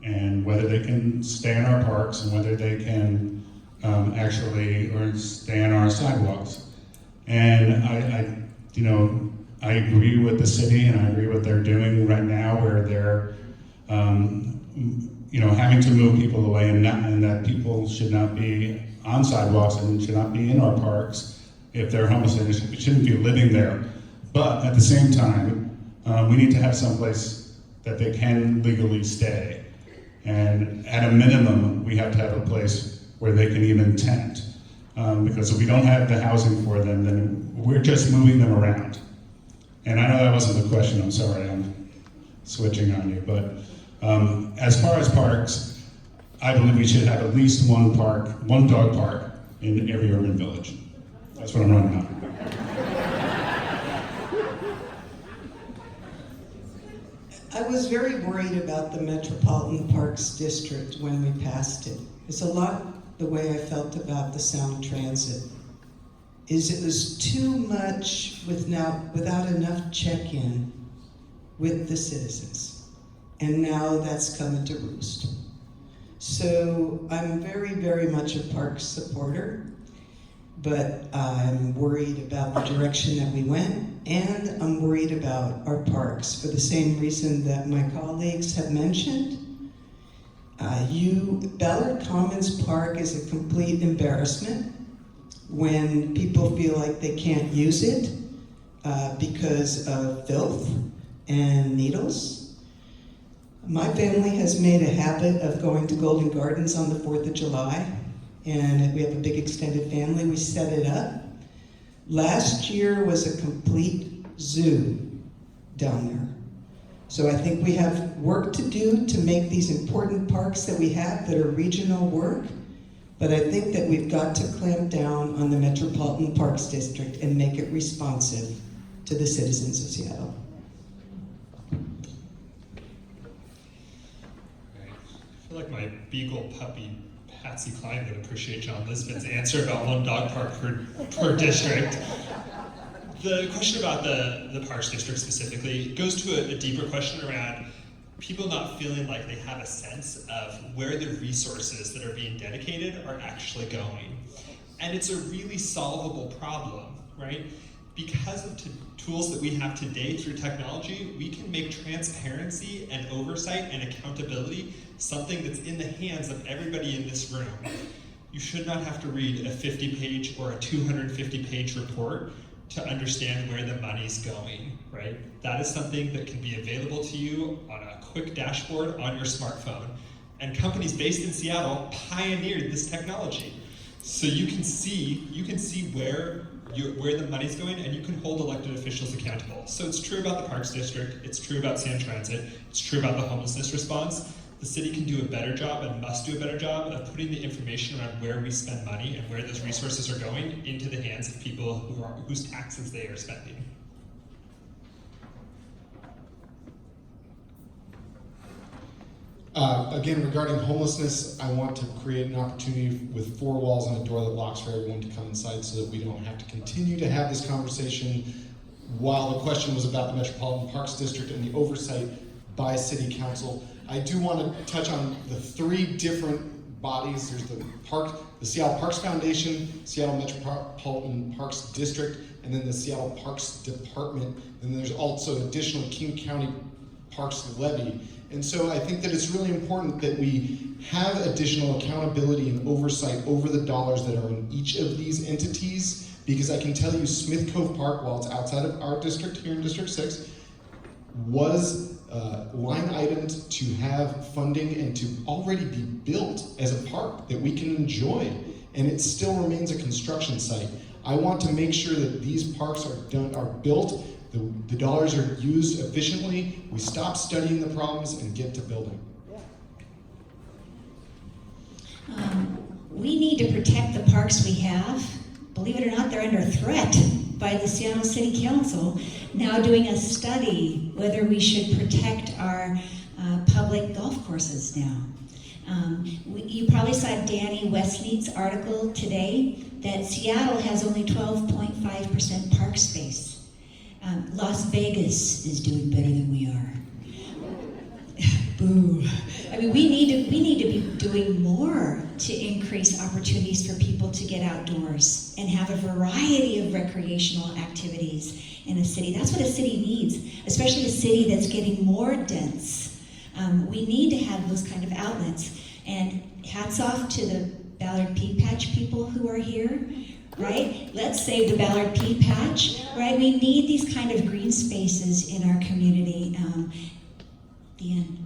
and whether they can stay in our parks and whether they can actually or stay on our sidewalks. And I agree with the city and I agree what they're doing right now where they're having to move people away and that people should not be on sidewalks and should not be in our parks. If they're homeless, they shouldn't be living there. But at the same time, we need to have someplace that they can legally stay. And at a minimum, we have to have a place where they can even tent. Because if we don't have the housing for them, then we're just moving them around. And I know that wasn't the question, I'm sorry, I'm switching on you. But as far as parks, I believe we should have at least one dog park in every urban village. That's what I'm running on. I was very worried about the Metropolitan Parks District when we passed it. It's a lot the way I felt about the Sound Transit. It was too much without enough check-in with the citizens. And now that's coming to roost. So I'm very, very much a park supporter, but I'm worried about the direction that we went, and I'm worried about our parks for the same reason that my colleagues have mentioned. Ballard Commons Park is a complete embarrassment when people feel like they can't use it because of filth and needles. My family has made a habit of going to Golden Gardens on the 4th of July, and we have a big extended family. We set it up. Last year was a complete zoo down there. So I think we have work to do to make these important parks that we have that are regional work, but I think that we've got to clamp down on the Metropolitan Parks District and make it responsive to the citizens of Seattle. I feel like my beagle puppy Patsy Cline would appreciate John Lisbon's answer about one dog park per district. The question about the Parks District specifically goes to a deeper question around people not feeling like they have a sense of where the resources that are being dedicated are actually going. And it's a really solvable problem, right? Because of tools that we have today through technology, we can make transparency and oversight and accountability something that's in the hands of everybody in this room. You should not have to read a 50-page or a 250-page report to understand where the money's going, right? That is something that can be available to you on a quick dashboard on your smartphone. And companies based in Seattle pioneered this technology. So you can see where the money's going, and you can hold elected officials accountable. So it's true about the Parks District, it's true about Sand Transit, it's true about the homelessness response. The city can do a better job and must do a better job of putting the information around where we spend money and where those resources are going into the hands of people whose taxes they are spending. Again, regarding homelessness, I want to create an opportunity with 4 walls and a door that locks for everyone to come inside so that we don't have to continue to have this conversation while the question was about the Metropolitan Parks District and the oversight by City Council. I do want to touch on the 3 different bodies. There's the Seattle Parks Foundation, Seattle Metropolitan Parks District, and then the Seattle Parks Department. And there's also additional King County Parks Levy. And so I think that it's really important that we have additional accountability and oversight over the dollars that are in each of these entities, because I can tell you Smith Cove Park, while it's outside of our district here in District 6, was line itemed to have funding and to already be built as a park that we can enjoy, and it still remains a construction site. I want to make sure that these parks are built, the dollars are used efficiently, we stop studying the problems and get to building. We need to protect the parks we have. Believe it or not, they're under threat by the Seattle City Council, now doing a study whether we should protect our public golf courses now. You probably saw Danny Westneat's article today that Seattle has only 12.5% park space. Las Vegas is doing better than we are. Boo. I mean, we need to be doing more to increase opportunities for people to get outdoors and have a variety of recreational activities in a city. That's what a city needs, especially a city that's getting more dense. We need to have those kind of outlets. And hats off to the Ballard Pea Patch people who are here, right? Let's save the Ballard Pea Patch, right? We need these kind of green spaces in our community. The end.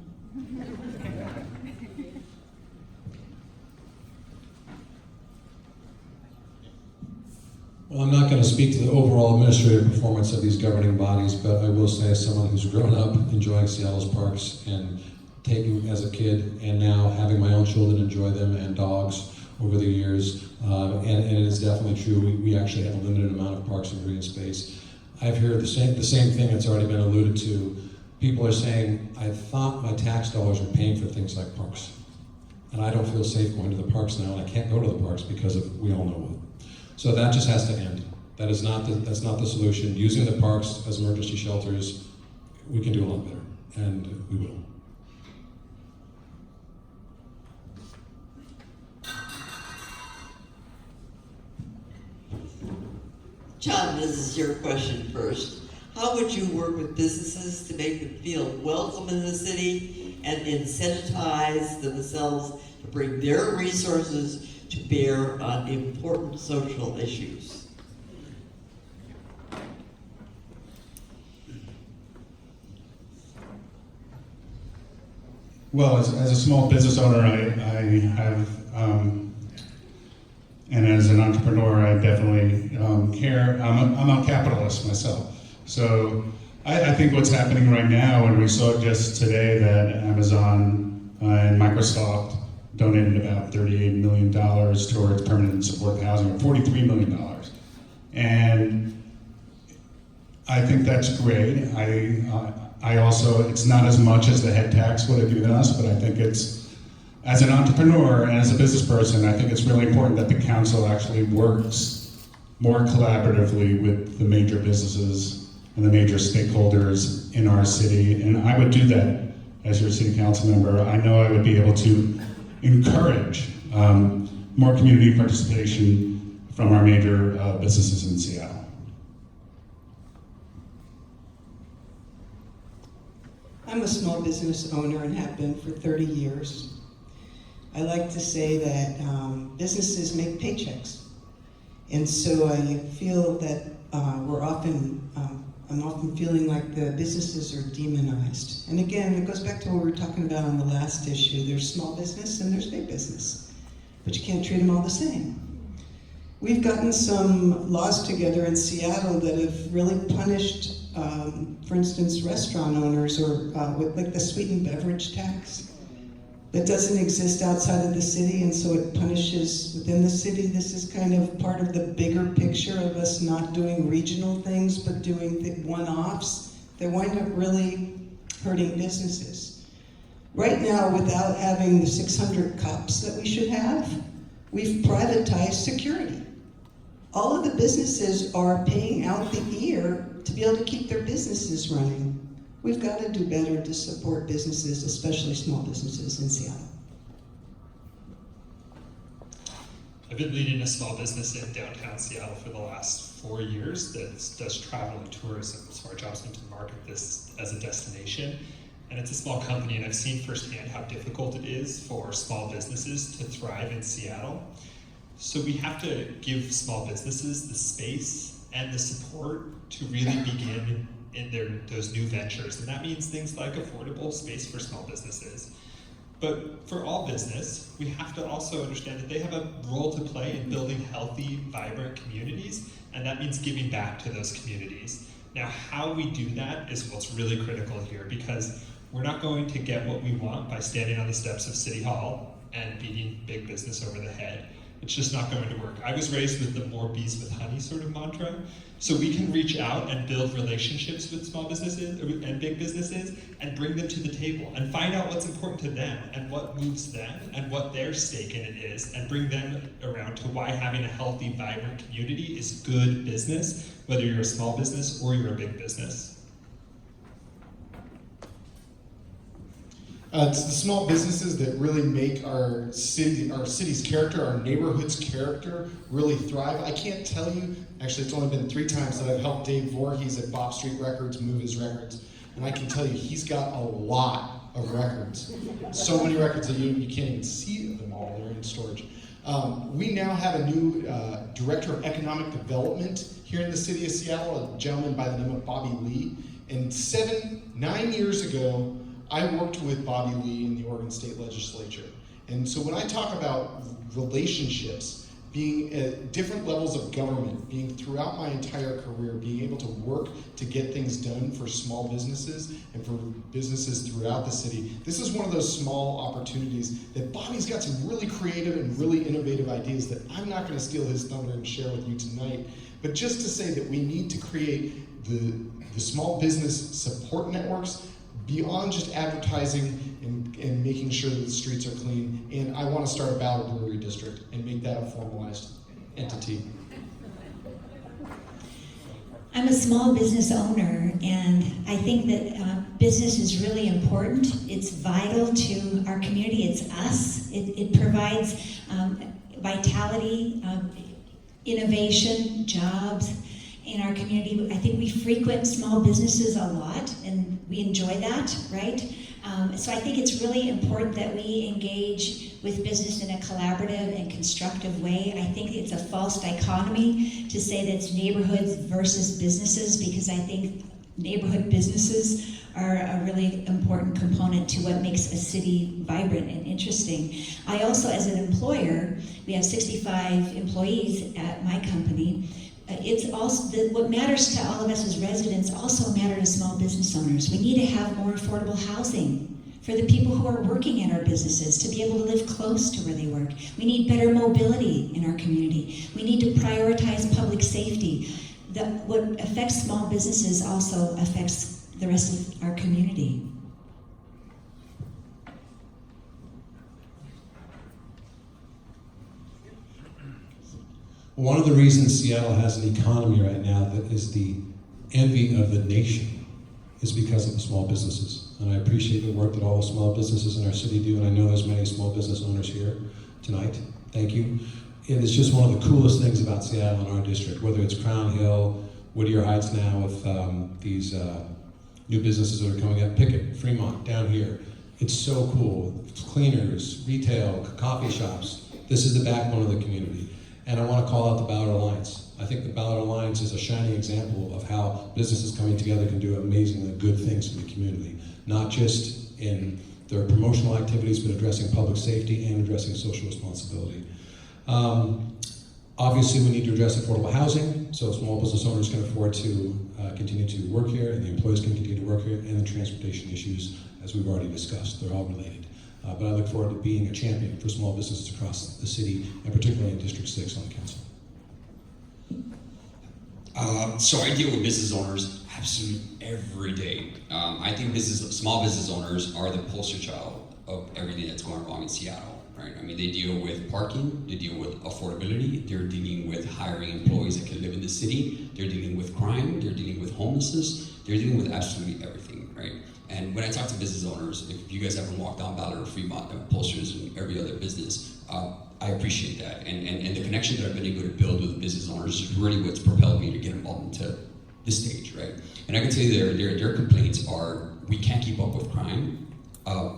Well, I'm not going to speak to the overall administrative performance of these governing bodies, but I will say as someone who's grown up enjoying Seattle's parks and taking as a kid and now having my own children enjoy them and dogs over the years, and it is definitely true, we actually have a limited amount of parks and green space. I've heard the same thing that's already been alluded to. People are saying, I thought my tax dollars were paying for things like parks. And I don't feel safe going to the parks now, and I can't go to the parks because of we all know what. So that just has to end. That's not the solution. Using the parks as emergency shelters, we can do a lot better, and we will. John, this is your question first. How would you work with businesses to make them feel welcome in the city and incentivize themselves to bring their resources to bear on important social issues? Well, as a small business owner, I have, and as an entrepreneur, I definitely care. I'm a capitalist myself. So I think what's happening right now, and we saw just today that Amazon and Microsoft donated about $38 million towards permanent supportive housing, or $43 million. And I think that's great. I also, it's not as much as the head tax would have given us, but I think it's, as an entrepreneur and as a business person, I think it's really important that the council actually works more collaboratively with the major businesses and the major stakeholders in our city. And I would do that as your city council member. I know I would be able to encourage more community participation from our major businesses in Seattle. I'm a small business owner and have been for 30 years. I like to say that businesses make paychecks. And so I feel that I'm often feeling like the businesses are demonized. And again, it goes back to what we were talking about on the last issue. There's small business and there's big business, but you can't treat them all the same. We've gotten some laws together in Seattle that have really punished, for instance, restaurant owners, or with like the sweetened beverage tax that doesn't exist outside of the city, and so it punishes within the city. This is kind of part of the bigger picture of us not doing regional things, but doing the one-offs that wind up really hurting businesses. Right now, without having the 600 cops that we should have, we've privatized security. All of the businesses are paying out the ear to be able to keep their businesses running. We've got to do better to support businesses, especially small businesses in Seattle. I've been leading a small business in downtown Seattle for the last 4 years that does travel and tourism. So our job's been to market this as a destination. And it's a small company, and I've seen firsthand how difficult it is for small businesses to thrive in Seattle. So we have to give small businesses the space and the support to really begin in those new ventures. And that means things like affordable space for small businesses. But for all business, we have to also understand that they have a role to play in building healthy, vibrant communities, and that means giving back to those communities. Now, how we do that is what's really critical here, because we're not going to get what we want by standing on the steps of City Hall and beating big business over the head. It's just not going to work. I was raised with the more bees with honey sort of mantra. So we can reach out and build relationships with small businesses and big businesses and bring them to the table and find out what's important to them and what moves them and what their stake in it is, and bring them around to why having a healthy, vibrant community is good business, whether you're a small business or you're a big business. It's the small businesses that really make our city's character, our neighborhood's character, really thrive. I can't tell you, actually it's only been 3 times that I've helped Dave Voorhees at Bob Street Records move his records. And I can tell you, he's got a lot of records. So many records that you can't even see them all, they're in storage. We now have a new Director of Economic Development here in the city of Seattle, a gentleman by the name of Bobby Lee. And 9 years ago, I worked with Bobby Lee in the Oregon State Legislature. And so when I talk about relationships, being at different levels of government, being throughout my entire career, being able to work to get things done for small businesses and for businesses throughout the city, this is one of those small opportunities that Bobby's got some really creative and really innovative ideas that I'm not going to steal his thunder and share with you tonight, but just to say that we need to create the small business support networks beyond just advertising and making sure that the streets are clean. And I want to start a Ballard Brewery District and make that a formalized entity. I'm a small business owner, and I think that business is really important. It's vital to our community. It's us. It provides vitality, innovation, jobs, in our community. I think we frequent small businesses a lot, and we enjoy that, right? So I think it's really important that we engage with business in a collaborative and constructive way. I think it's a false dichotomy to say that it's neighborhoods versus businesses, because I think neighborhood businesses are a really important component to what makes a city vibrant and interesting. I also, as an employer, we have 65 employees at my company. It's also, what matters to all of us as residents also matter to small business owners. We need to have more affordable housing for the people who are working in our businesses, to be able to live close to where they work. We need better mobility in our community. We need to prioritize public safety. What affects small businesses also affects the rest of our community. One of the reasons Seattle has an economy right now that is the envy of the nation is because of the small businesses. And I appreciate the work that all the small businesses in our city do, and I know there's many small business owners here tonight. Thank you. It is just one of the coolest things about Seattle and our district, whether it's Crown Hill, Whittier Heights now with these new businesses that are coming up, Pickett, Fremont, down here. It's so cool. Cleaners, retail, coffee shops. This is the backbone of the community. And I want to call out the Ballard Alliance. I think the Ballard Alliance is a shining example of how businesses coming together can do amazingly good things for the community, not just in their promotional activities, but addressing public safety and addressing social responsibility. Obviously, we need to address affordable housing, so small business owners can afford to continue to work here, and the employees can continue to work here, and the transportation issues, as we've already discussed, they're all related. But I look forward to being a champion for small businesses across the city, and particularly in District 6 on the council. So I deal with business owners absolutely every day. I think small business owners are the poster child of everything that's going wrong in Seattle, right? I mean, they deal with parking, they deal with affordability, they're dealing with hiring employees that can live in the city, they're dealing with crime, they're dealing with homelessness, they're dealing with absolutely everything, right? And when I talk to business owners, if you guys ever walk down Ballard or Fremont, and posters and every other business, I appreciate that. And the connection that I've been able to build with business owners is really what's propelled me to get involved into this stage, right? And I can tell you their complaints are, we can't keep up with crime.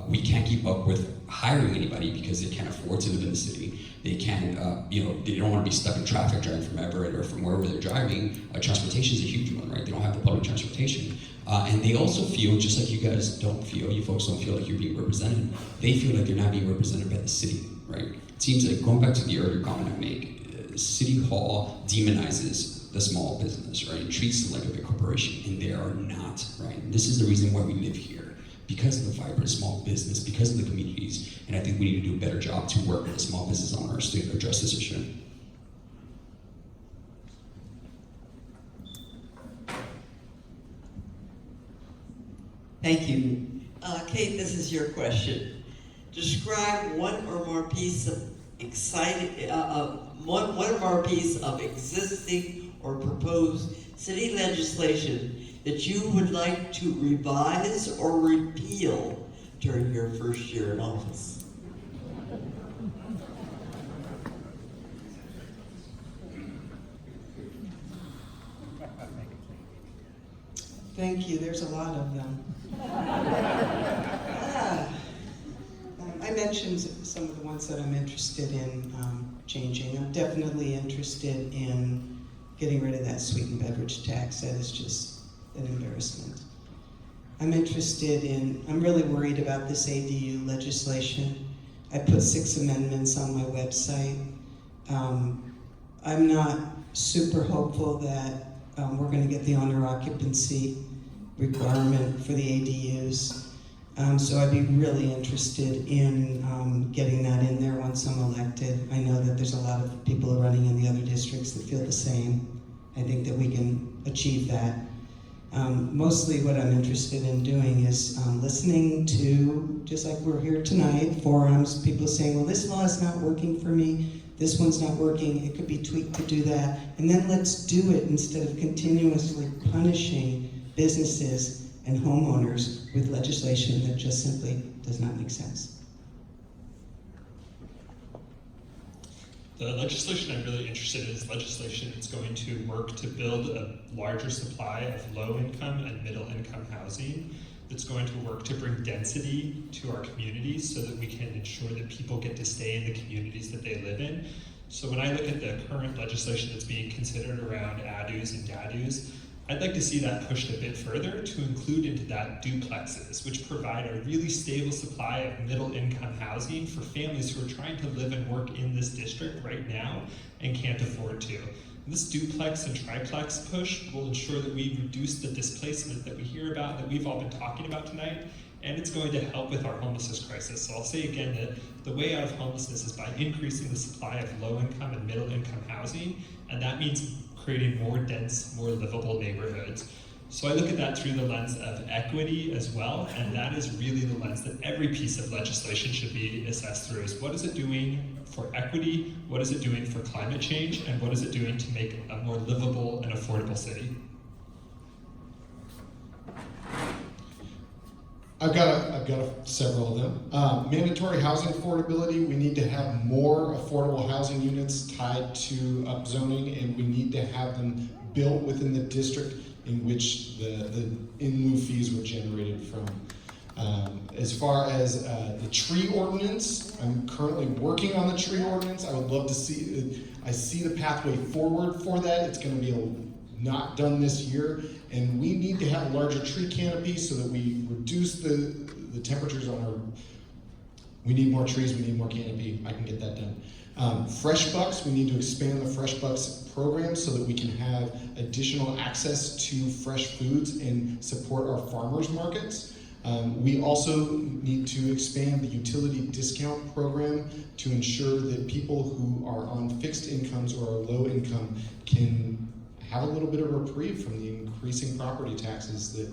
We can't keep up with hiring anybody because they can't afford to live in the city. They can't, they don't want to be stuck in traffic driving from Everett or from wherever they're driving. Transportation is a huge one, right? They don't have the public transportation. And they also feel, just like you guys don't feel, you folks don't feel like you're being represented, they feel like they're not being represented by the city, right? It seems like, going back to the earlier comment I make, City Hall demonizes the small business, right? It treats them like a big corporation, and they are not, right? And this is the reason why we live here, because of the vibrant small business, because of the communities, and I think we need to do a better job to work with the small business owners to address this issue. Thank you. Kate, this is your question. Describe one or more piece of existing or proposed city legislation that you would like to revise or repeal during your first year in office. Thank you, there's a lot of them. I mentioned some of the ones that I'm interested in changing. I'm definitely interested in getting rid of that sweetened beverage tax. That is just an embarrassment. I'm really worried about this ADU legislation. I put 6 amendments on my website. I'm not super hopeful that we're going to get the owner occupancy requirement for the ADUs. So I'd be really interested in getting that in there once I'm elected. I know that there's a lot of people running in the other districts that feel the same. I think that we can achieve that. Mostly what I'm interested in doing is listening to, just like we're here tonight, forums, people saying, well, this law is not working for me, this one's not working, it could be tweaked to do that, and then let's do it instead of continuously punishing businesses and homeowners with legislation that just simply does not make sense. The legislation I'm really interested in is legislation that's going to work to build a larger supply of low-income and middle-income housing, that's going to work to bring density to our communities so that we can ensure that people get to stay in the communities that they live in. So when I look at the current legislation that's being considered around ADUs and DADUs, I'd like to see that pushed a bit further to include into that duplexes, which provide a really stable supply of middle-income housing for families who are trying to live and work in this district right now and can't afford to. This duplex and triplex push will ensure that we reduce the displacement that we hear about, that we've all been talking about tonight, and it's going to help with our homelessness crisis. So I'll say again that the way out of homelessness is by increasing the supply of low-income and middle-income housing, and that means creating more dense, more livable neighborhoods. So I look at that through the lens of equity as well, and that is really the lens that every piece of legislation should be assessed through, is what is it doing for equity, what is it doing for climate change, and what is it doing to make a more livable and affordable city? I've got several of them. Mandatory housing affordability. We need to have more affordable housing units tied to upzoning, and we need to have them built within the district in which the in lieu fees were generated from. As far as the tree ordinance, I'm currently working on the tree ordinance. I would love to see. I see the pathway forward for that. It's going to be not done this year, and we need to have a larger tree canopy so that we reduce the temperatures on our. We need more trees, we need more canopy. I can get that done. Fresh Bucks, we need to expand the Fresh Bucks program so that we can have additional access to fresh foods and support our farmers markets. We also need to expand the utility discount program to ensure that people who are on fixed incomes or are low income can have a little bit of reprieve from the increasing property taxes that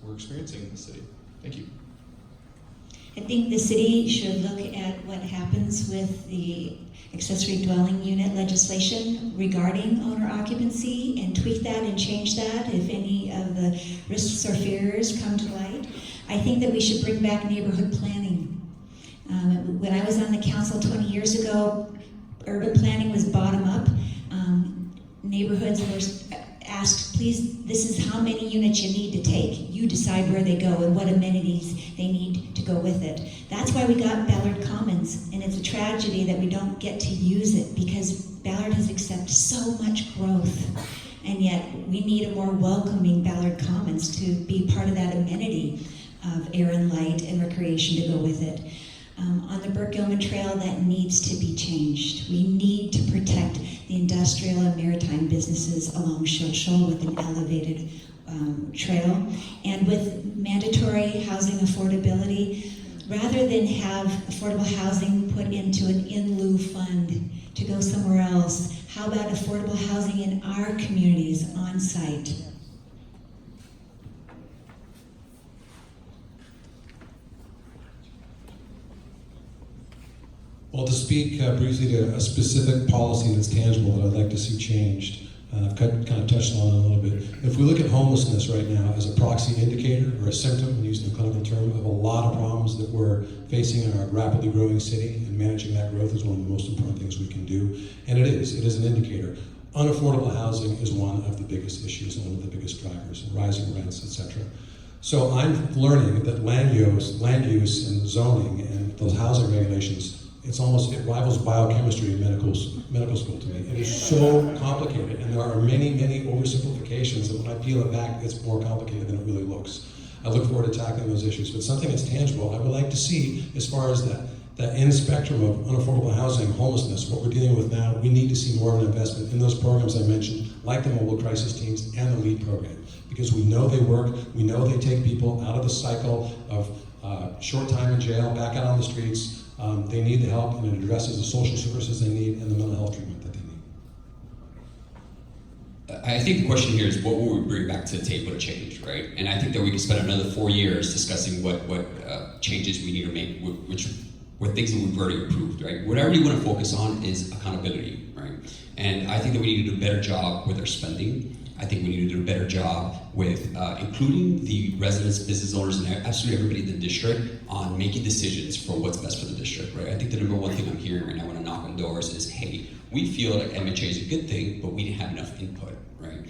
we're experiencing in the city. Thank you. I think the city should look at what happens with the accessory dwelling unit legislation regarding owner occupancy and tweak that and change that if any of the risks or fears come to light. I think that we should bring back neighborhood planning. When I was on the council 20 years ago, urban planning was bottom up. Neighborhoods were asked, please, this is how many units you need to take. You decide where they go and what amenities they need to go with it. That's why we got Ballard Commons, and it's a tragedy that we don't get to use it because Ballard has accepted so much growth, and yet we need a more welcoming Ballard Commons to be part of that amenity of air and light and recreation to go with it. On the Burke-Gilman Trail, that needs to be changed. We need to protect the industrial and maritime businesses along Shoal with an elevated trail. And with mandatory housing affordability, rather than have affordable housing put into an in lieu fund to go somewhere else, how about affordable housing in our communities on site? Well, to speak briefly to a specific policy that's tangible that I'd like to see changed, I've kind of touched on it a little bit. If we look at homelessness right now as a proxy indicator or a symptom, using the clinical term, of a lot of problems that we're facing in our rapidly growing city, and managing that growth is one of the most important things we can do. And it is an indicator. Unaffordable housing is one of the biggest issues and one of the biggest drivers, rising rents, etc. So I'm learning that land use and zoning and those housing regulations, it rivals biochemistry in medical school to me. It is so complicated, and there are many, many oversimplifications that when I peel it back, it's more complicated than it really looks. I look forward to tackling those issues, but something that's tangible, I would like to see as far as that end spectrum of unaffordable housing, homelessness, what we're dealing with now, we need to see more of an investment in those programs I mentioned, like the mobile crisis teams and the LEAD program, because we know they work, we know they take people out of the cycle of short time in jail, back out on the streets. They need the help, and it addresses the social services they need and the mental health treatment that they need. I think the question here is what will we bring back to the table to change, right? And I think that we can spend another 4 years discussing what changes we need to make, what things that we've already approved, right? What I really want to focus on is accountability, right? And I think that we need to do a better job with our spending. I think we need to do a better job with including the residents, business owners, and absolutely everybody in the district on making decisions for what's best for the district, right? I think the number one thing I'm hearing right now when I knock on doors is, hey, we feel like MHA is a good thing, but we didn't have enough input, right?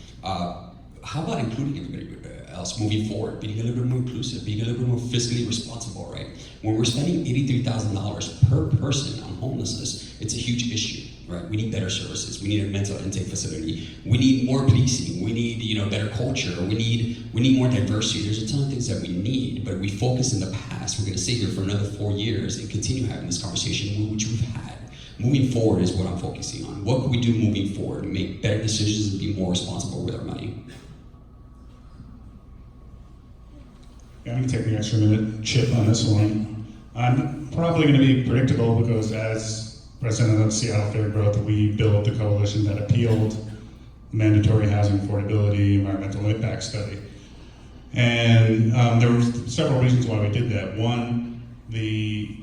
How about including everybody else moving forward, being a little bit more inclusive, being a little bit more fiscally responsible, right? When we're spending $83,000 per person on homelessness, it's a huge issue, right? We need better services. We need a mental intake facility. We need more policing. We need, better culture. We need more diversity. There's a ton of things that we need, but we focus in the past. We're going to sit here for another 4 years and continue having this conversation, which we've had. Moving forward is what I'm focusing on. What can we do moving forward to make better decisions and be more responsible with our money? Yeah, I'm gonna take the extra minute chip on this one. I'm probably gonna be predictable because as president of Seattle Fair Growth, we built the coalition that appealed mandatory housing affordability environmental impact study. And there were several reasons why we did that. One, the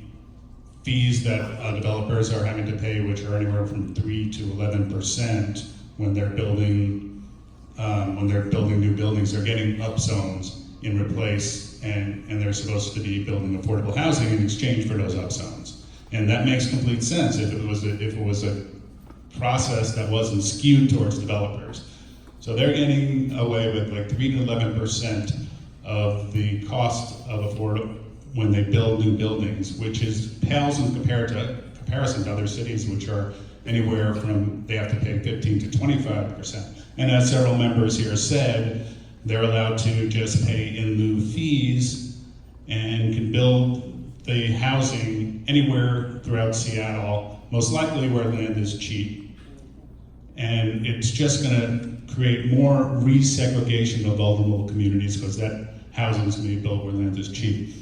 fees that developers are having to pay, which are anywhere from 3 to 11% when they're building new buildings, they're getting up zones in replace, and they're supposed to be building affordable housing in exchange for those up zones. And that makes complete sense if it was a process that wasn't skewed towards developers. So they're getting away with like 3 to 11% of the cost of affordable when they build new buildings, which pales in comparison to other cities, which are anywhere from, they have to pay 15 to 25%. And as several members here said, they're allowed to just pay in lieu fees and can build the housing anywhere throughout Seattle, most likely where land is cheap. And it's just gonna create more resegregation of vulnerable communities because that housing is gonna be built where land is cheap.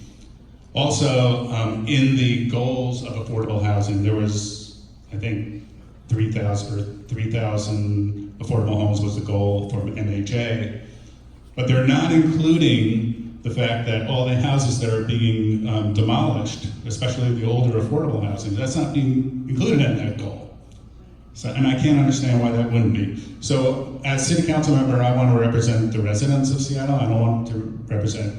Also, in the goals of affordable housing, there was, I think, 3,000 affordable homes was the goal for MHA, but they're not including the fact that all the houses that are being demolished, especially the older affordable housing, that's not being included in that goal. So, and I can't understand why that wouldn't be. So, as city council member, I want to represent the residents of Seattle. I don't want to represent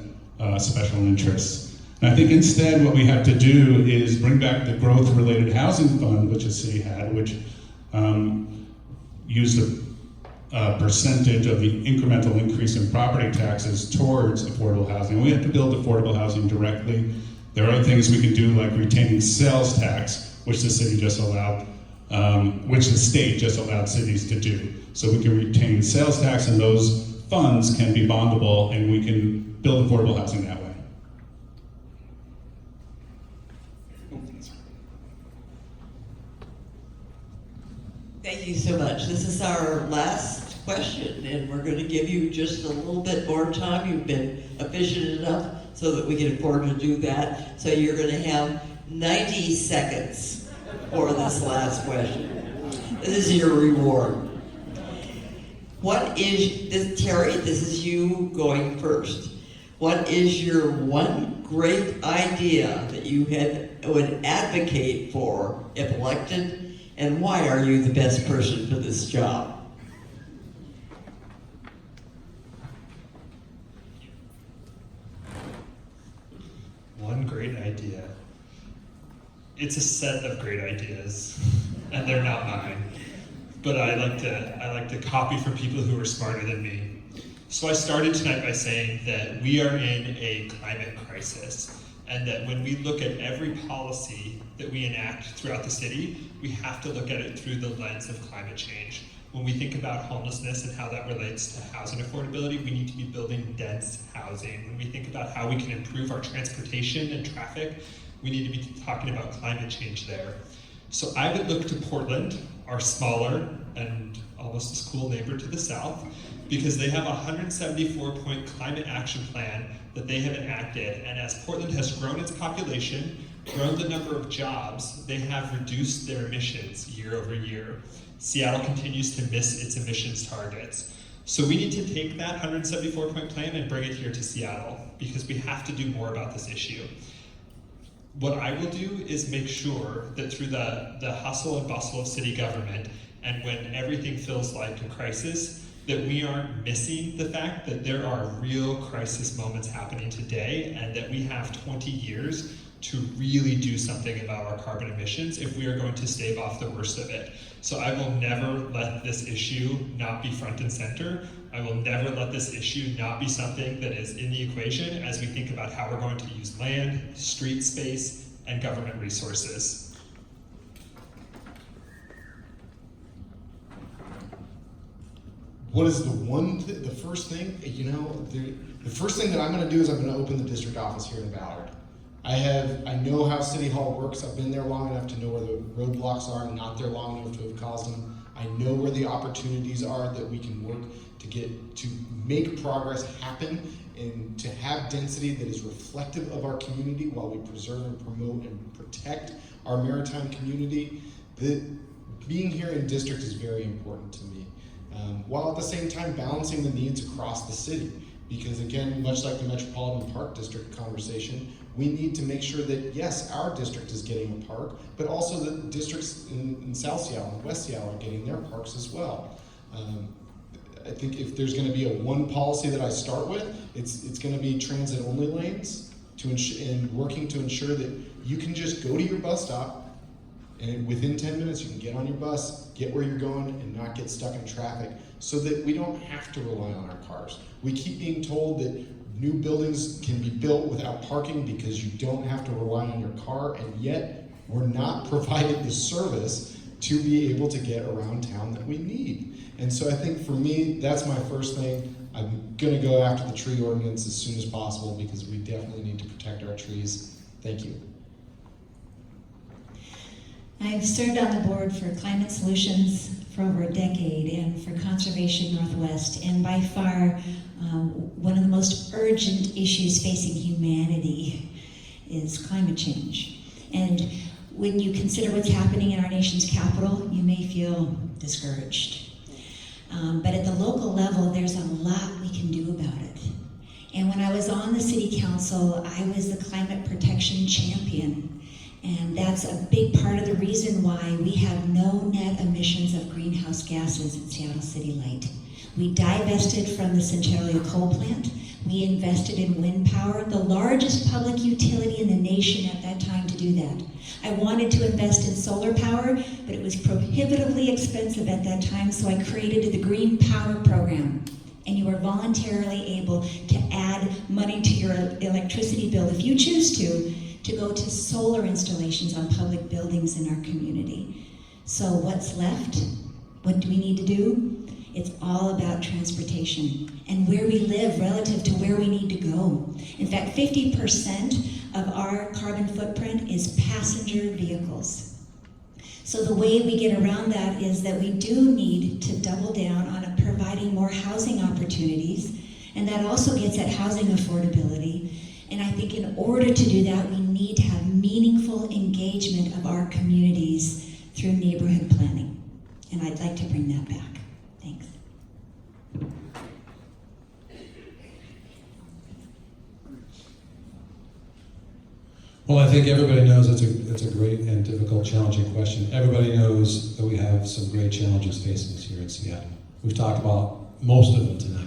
special interests. And I think instead what we have to do is bring back the growth-related housing fund, which the city had, which used a percentage of the incremental increase in property taxes towards affordable housing. We have to build affordable housing directly. There are other things we can do, like retaining sales tax, which the city just allowed, which the state just allowed cities to do. So we can retain sales tax, and those funds can be bondable, and we can build affordable housing that way. Thank you so much. This is our last question, and we're going to give you just a little bit more time. You've been efficient enough so that we can afford to do that. So you're going to have 90 seconds for this last question. This is your reward. What is this, Terry? This is you going first. What is your one great idea that you would advocate for if elected? And why are you the best person for this job? One great idea. It's a set of great ideas, and they're not mine. But I like to copy from people who are smarter than me. So I started tonight by saying that we are in a climate crisis, and that when we look at every policy that we enact throughout the city, we have to look at it through the lens of climate change. When we think about homelessness and how that relates to housing affordability, we need to be building dense housing. When we think about how we can improve our transportation and traffic, we need to be talking about climate change there. So I would look to Portland, our smaller and almost as cool neighbor to the south, because they have a 174-point climate action plan that they have enacted. And as Portland has grown its population, grown the number of jobs, they have reduced their emissions year over year. Seattle continues to miss its emissions targets. So we need to take that 174-point plan and bring it here to Seattle, because we have to do more about this issue. What I will do is make sure that through the hustle and bustle of city government, and when everything feels like a crisis, that we aren't missing the fact that there are real crisis moments happening today, and that we have 20 years to really do something about our carbon emissions if we are going to stave off the worst of it. So I will never let this issue not be front and center. I will never let this issue not be something that is in the equation as we think about how we're going to use land, street space, and government resources. What is the first thing, the first thing that I'm gonna do is I'm gonna open the district office here in Ballard. I know how City Hall works. I've been there long enough to know where the roadblocks are and not there long enough to have caused them. I know where the opportunities are that we can work to make progress happen and to have density that is reflective of our community while we preserve and promote and protect our maritime community. Being here in district is very important to me, while at the same time balancing the needs across the city. Because again, much like the Metropolitan Park District conversation, we need to make sure that yes, our district is getting a park, but also the districts in South Seattle and West Seattle are getting their parks as well. I think if there's going to be a one policy that I start with, it's going to be transit-only lanes and working to ensure that you can just go to your bus stop and within 10 minutes you can get on your bus, get where you're going, and not get stuck in traffic, so that we don't have to rely on our cars. We keep being told that new buildings can be built without parking because you don't have to rely on your car, and yet we're not provided the service to be able to get around town that we need. And so I think for me, that's my first thing. I'm gonna go after the tree ordinance as soon as possible because we definitely need to protect our trees. Thank you. I've served on the board for Climate Solutions for over a decade and for Conservation Northwest, and by far one of the most urgent issues facing humanity is climate change. And when you consider what's happening in our nation's capital, you may feel discouraged. But at the local level, there's a lot we can do about it. And when I was on the city council, I was the climate protection champion. And that's a big part of the reason why we have no net emissions of greenhouse gases at Seattle City Light. We divested from the Centralia coal plant. We invested in wind power, the largest public utility in the nation at that time to do that. I wanted to invest in solar power, but it was prohibitively expensive at that time, so I created the Green Power Program. And you are voluntarily able to add money to your electricity bill, if you choose to go to solar installations on public buildings in our community. So what's left? What do we need to do? It's all about transportation and where we live relative to where we need to go. In fact, 50% of our carbon footprint is passenger vehicles. So the way we get around that is that we do need to double down on providing more housing opportunities, and that also gets at housing affordability. And I think in order to do that, we need to have meaningful engagement of our communities through neighborhood planning. And I'd like to bring that back. Thanks. Well, I think everybody knows it's a great and difficult, challenging question. Everybody knows that we have some great challenges facing us here in Seattle. We've talked about most of them tonight.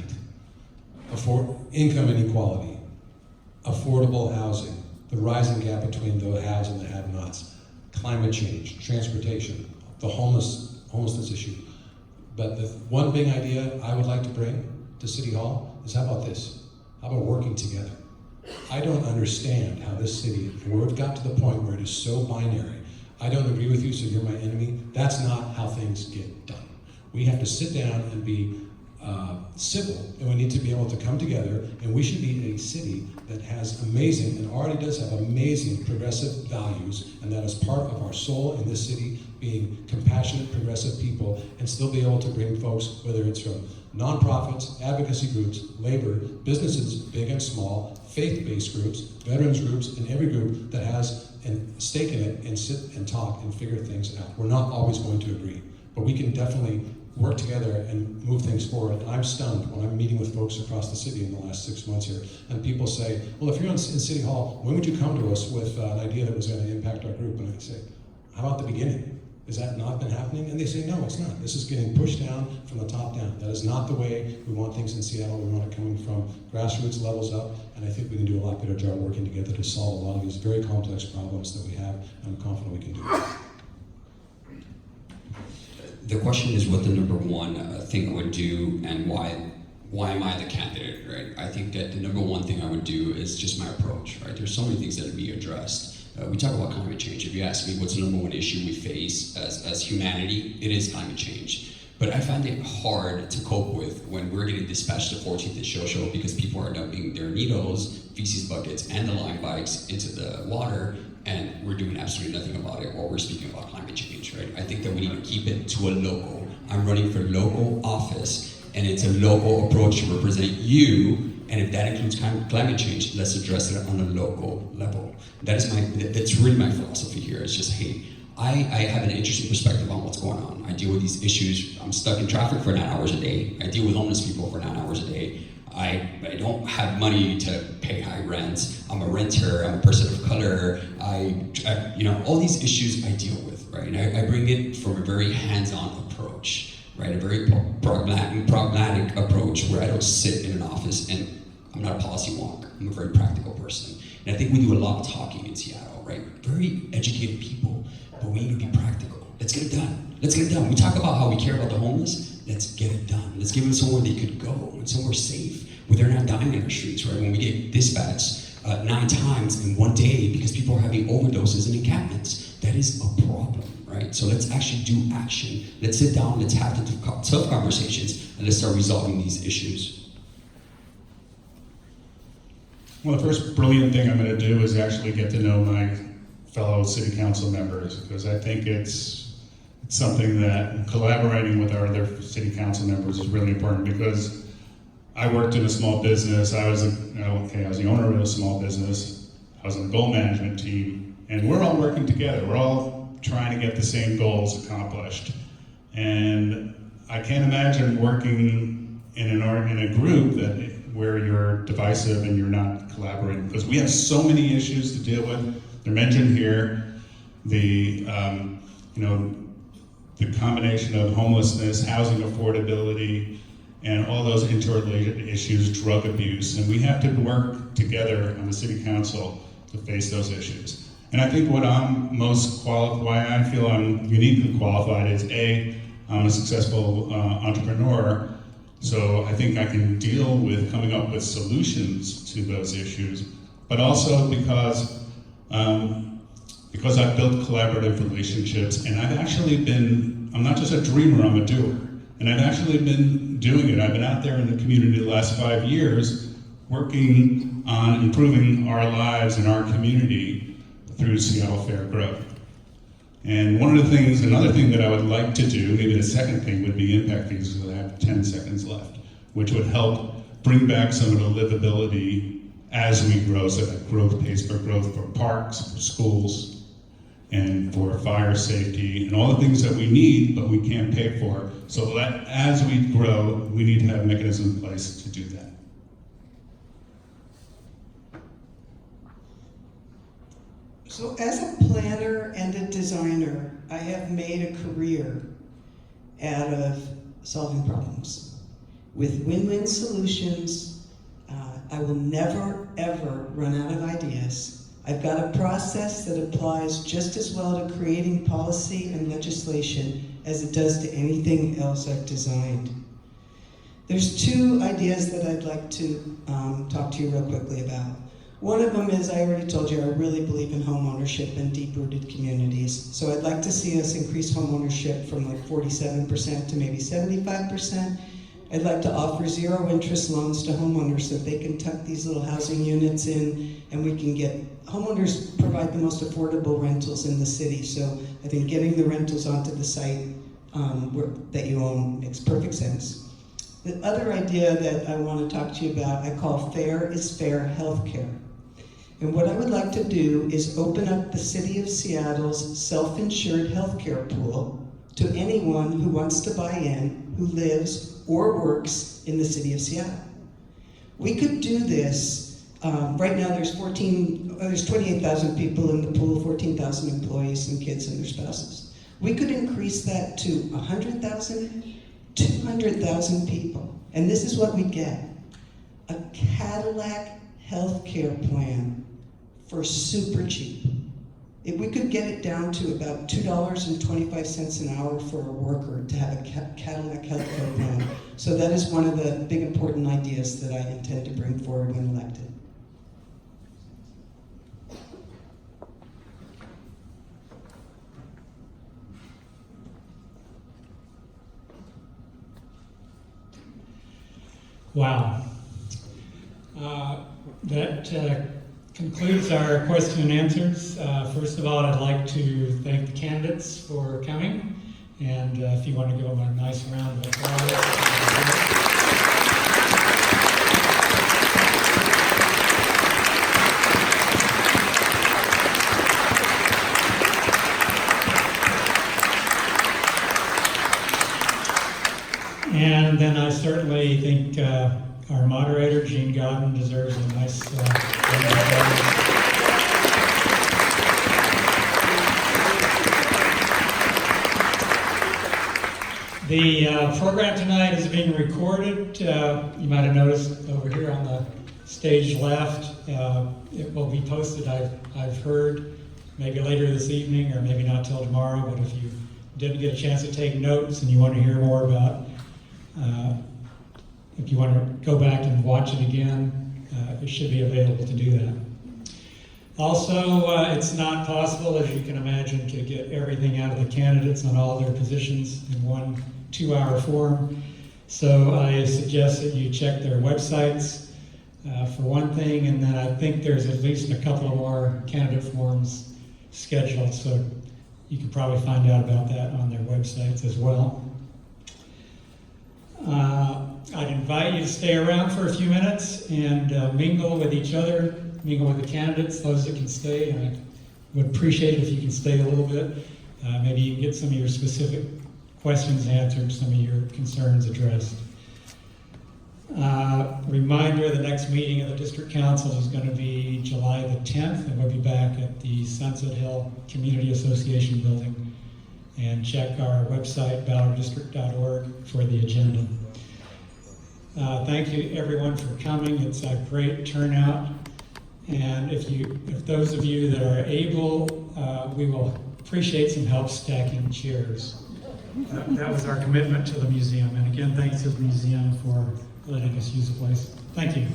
Income inequality, affordable housing, the rising gap between the haves and the have-nots, climate change, transportation, the homelessness issue. But the one big idea I would like to bring to City Hall is, how about this? How about working together? I don't understand how this city, where we've got to the point where it is so binary, I don't agree with you, so you're my enemy. That's not how things get done. We have to sit down and be civil, and we need to be able to come together, and we should be a city that has amazing, and already does have amazing progressive values, and that is part of our soul in this city, being compassionate, progressive people, and still be able to bring folks, whether it's from nonprofits, advocacy groups, labor, businesses, big and small, faith-based groups, veterans groups, and every group that has a stake in it, and sit and talk and figure things out. We're not always going to agree, but we can definitely work together and move things forward. And I'm stunned when I'm meeting with folks across the city in the last 6 months here, and people say, well, if you're in City Hall, when would you come to us with an idea that was going to impact our group? And I say, how about the beginning? Has that not been happening? And they say, no, it's not. This is getting pushed down from the top down. That is not the way we want things in Seattle. We want it coming from grassroots levels up, and I think we can do a lot better job working together to solve a lot of these very complex problems that we have, and I'm confident we can do it. The question is what the number one thing I would do and why am I the candidate, right? I think that the number one thing I would do is just my approach, right? There's so many things that would be addressed. We talk about climate change. If you ask me what's the number one issue we face as humanity, it is climate change. But I find it hard to cope with when we're getting dispatched to 14th and Show because people are dumping their needles, feces buckets, and the line bikes into the water, and we're doing absolutely nothing about it while we're speaking about climate change, right? I think that we need to keep it to a local. I'm running for local office, and it's a local approach to represent you, and if that includes climate change, let's address it on a local level. That's really my philosophy here. It's just, hey, I have an interesting perspective on what's going on. I deal with these issues. I'm stuck in traffic for 9 hours a day. I deal with homeless people for 9 hours a day. I don't have money to pay high rent. I'm a renter. I'm a person of color. All these issues I deal with, right? And I bring it from a very hands-on approach, right? A very pragmatic approach where I don't sit in an office and I'm not a policy wonk. I'm a very practical person. And I think we do a lot of talking in Seattle, right? Very educated people, but we need to be practical. Let's get it done. Let's get it done. We talk about how we care about the homeless. Let's get it done. Let's give them somewhere they could go and somewhere safe where they're not dying in our streets, right? When we get dispatched 9 times in one day because people are having overdoses in encampments, that is a problem, right? So let's actually do action. Let's sit down, let's have the tough conversations, and let's start resolving these issues. Well, the first brilliant thing I'm going to do is actually get to know my fellow city council members, because I think it's something that collaborating with our other city council members is really important, because I worked in a small business. I was the owner of a small business. I was on the goal management team, and we're all working together. We're all trying to get the same goals accomplished. And I can't imagine working in a group where you're divisive and you're not collaborating, because we have so many issues to deal with. They're mentioned here, the combination of homelessness, housing affordability, and all those interrelated issues, drug abuse, and we have to work together on the city council to face those issues. And I think what why I feel I'm uniquely qualified is I'm a successful entrepreneur, so I think I can deal with coming up with solutions to those issues, but also because I've built collaborative relationships, and I'm not just a dreamer, I'm a doer. And I've actually been doing it. I've been out there in the community the last 5 years working on improving our lives and our community through Seattle Fair growth. And another thing that I would like to do, maybe the second thing, would be impact fees, because I have 10 seconds left, which would help bring back some of the livability as we grow, so that growth pays for growth for parks, for schools, and for fire safety, and all the things that we need but we can't pay for. So that as we grow, we need to have mechanisms in place to do that. So as a planner and a designer, I have made a career out of solving problems. With win-win solutions, I will never, ever run out of ideas. I've got a process that applies just as well to creating policy and legislation as it does to anything else I've designed. There's 2 ideas that I'd like to talk to you real quickly about. One of them is, I already told you, I really believe in home ownership and deep-rooted communities. So I'd like to see us increase home ownership from like 47% to maybe 75%. I'd like to offer zero-interest loans to homeowners so that they can tuck these little housing units in, and we can get, homeowners provide the most affordable rentals in the city. So I think getting the rentals onto the site that you own makes perfect sense. The other idea that I want to talk to you about, I call Fair is Fair Healthcare. And what I would like to do is open up the City of Seattle's self-insured healthcare pool to anyone who wants to buy in, who lives or works in the City of Seattle. We could do this. Right now there's 28,000 people in the pool, 14,000 employees and kids and their spouses. We could increase that to 100,000, 200,000 people. And this is what we get. A Cadillac healthcare plan for super cheap. If we could get it down to about $2.25 an hour for a worker to have a Cadillac healthcare plan. So that is one of the big important ideas that I intend to bring forward when elected. Wow. That concludes our question and answers. First of all, I'd like to thank the candidates for coming. And if you want to give them a nice round of applause. And then I certainly think our moderator, Jean Godden, deserves a nice round of applause. The program tonight is being recorded. You might have noticed over here on the stage left. It will be posted, I've heard, maybe later this evening or maybe not till tomorrow, but if you didn't get a chance to take notes and you want to hear more about if you want to go back and watch it again, it should be available to do that. Also, it's not possible, as you can imagine, to get everything out of the candidates on all their positions in one 2-hour form. So I suggest that you check their websites for one thing, and then I think there's at least a couple of more candidate forms scheduled, so you can probably find out about that on their websites as well. I'd invite you to stay around for a few minutes and mingle with each other, mingle with the candidates, those that can stay. I would appreciate it if you can stay a little bit. Maybe you can get some of your specific questions answered, some of your concerns addressed. Reminder, the next meeting of the District Council is going to be July the 10th, and we'll be back at the Sunset Hill Community Association building. And check our website, ballarddistrict.org, for the agenda. Thank you everyone for coming. It's a great turnout. And if those of you that are able, we will appreciate some help stacking chairs. That was our commitment to the museum. And again, thanks to the museum for letting us use the place. Thank you.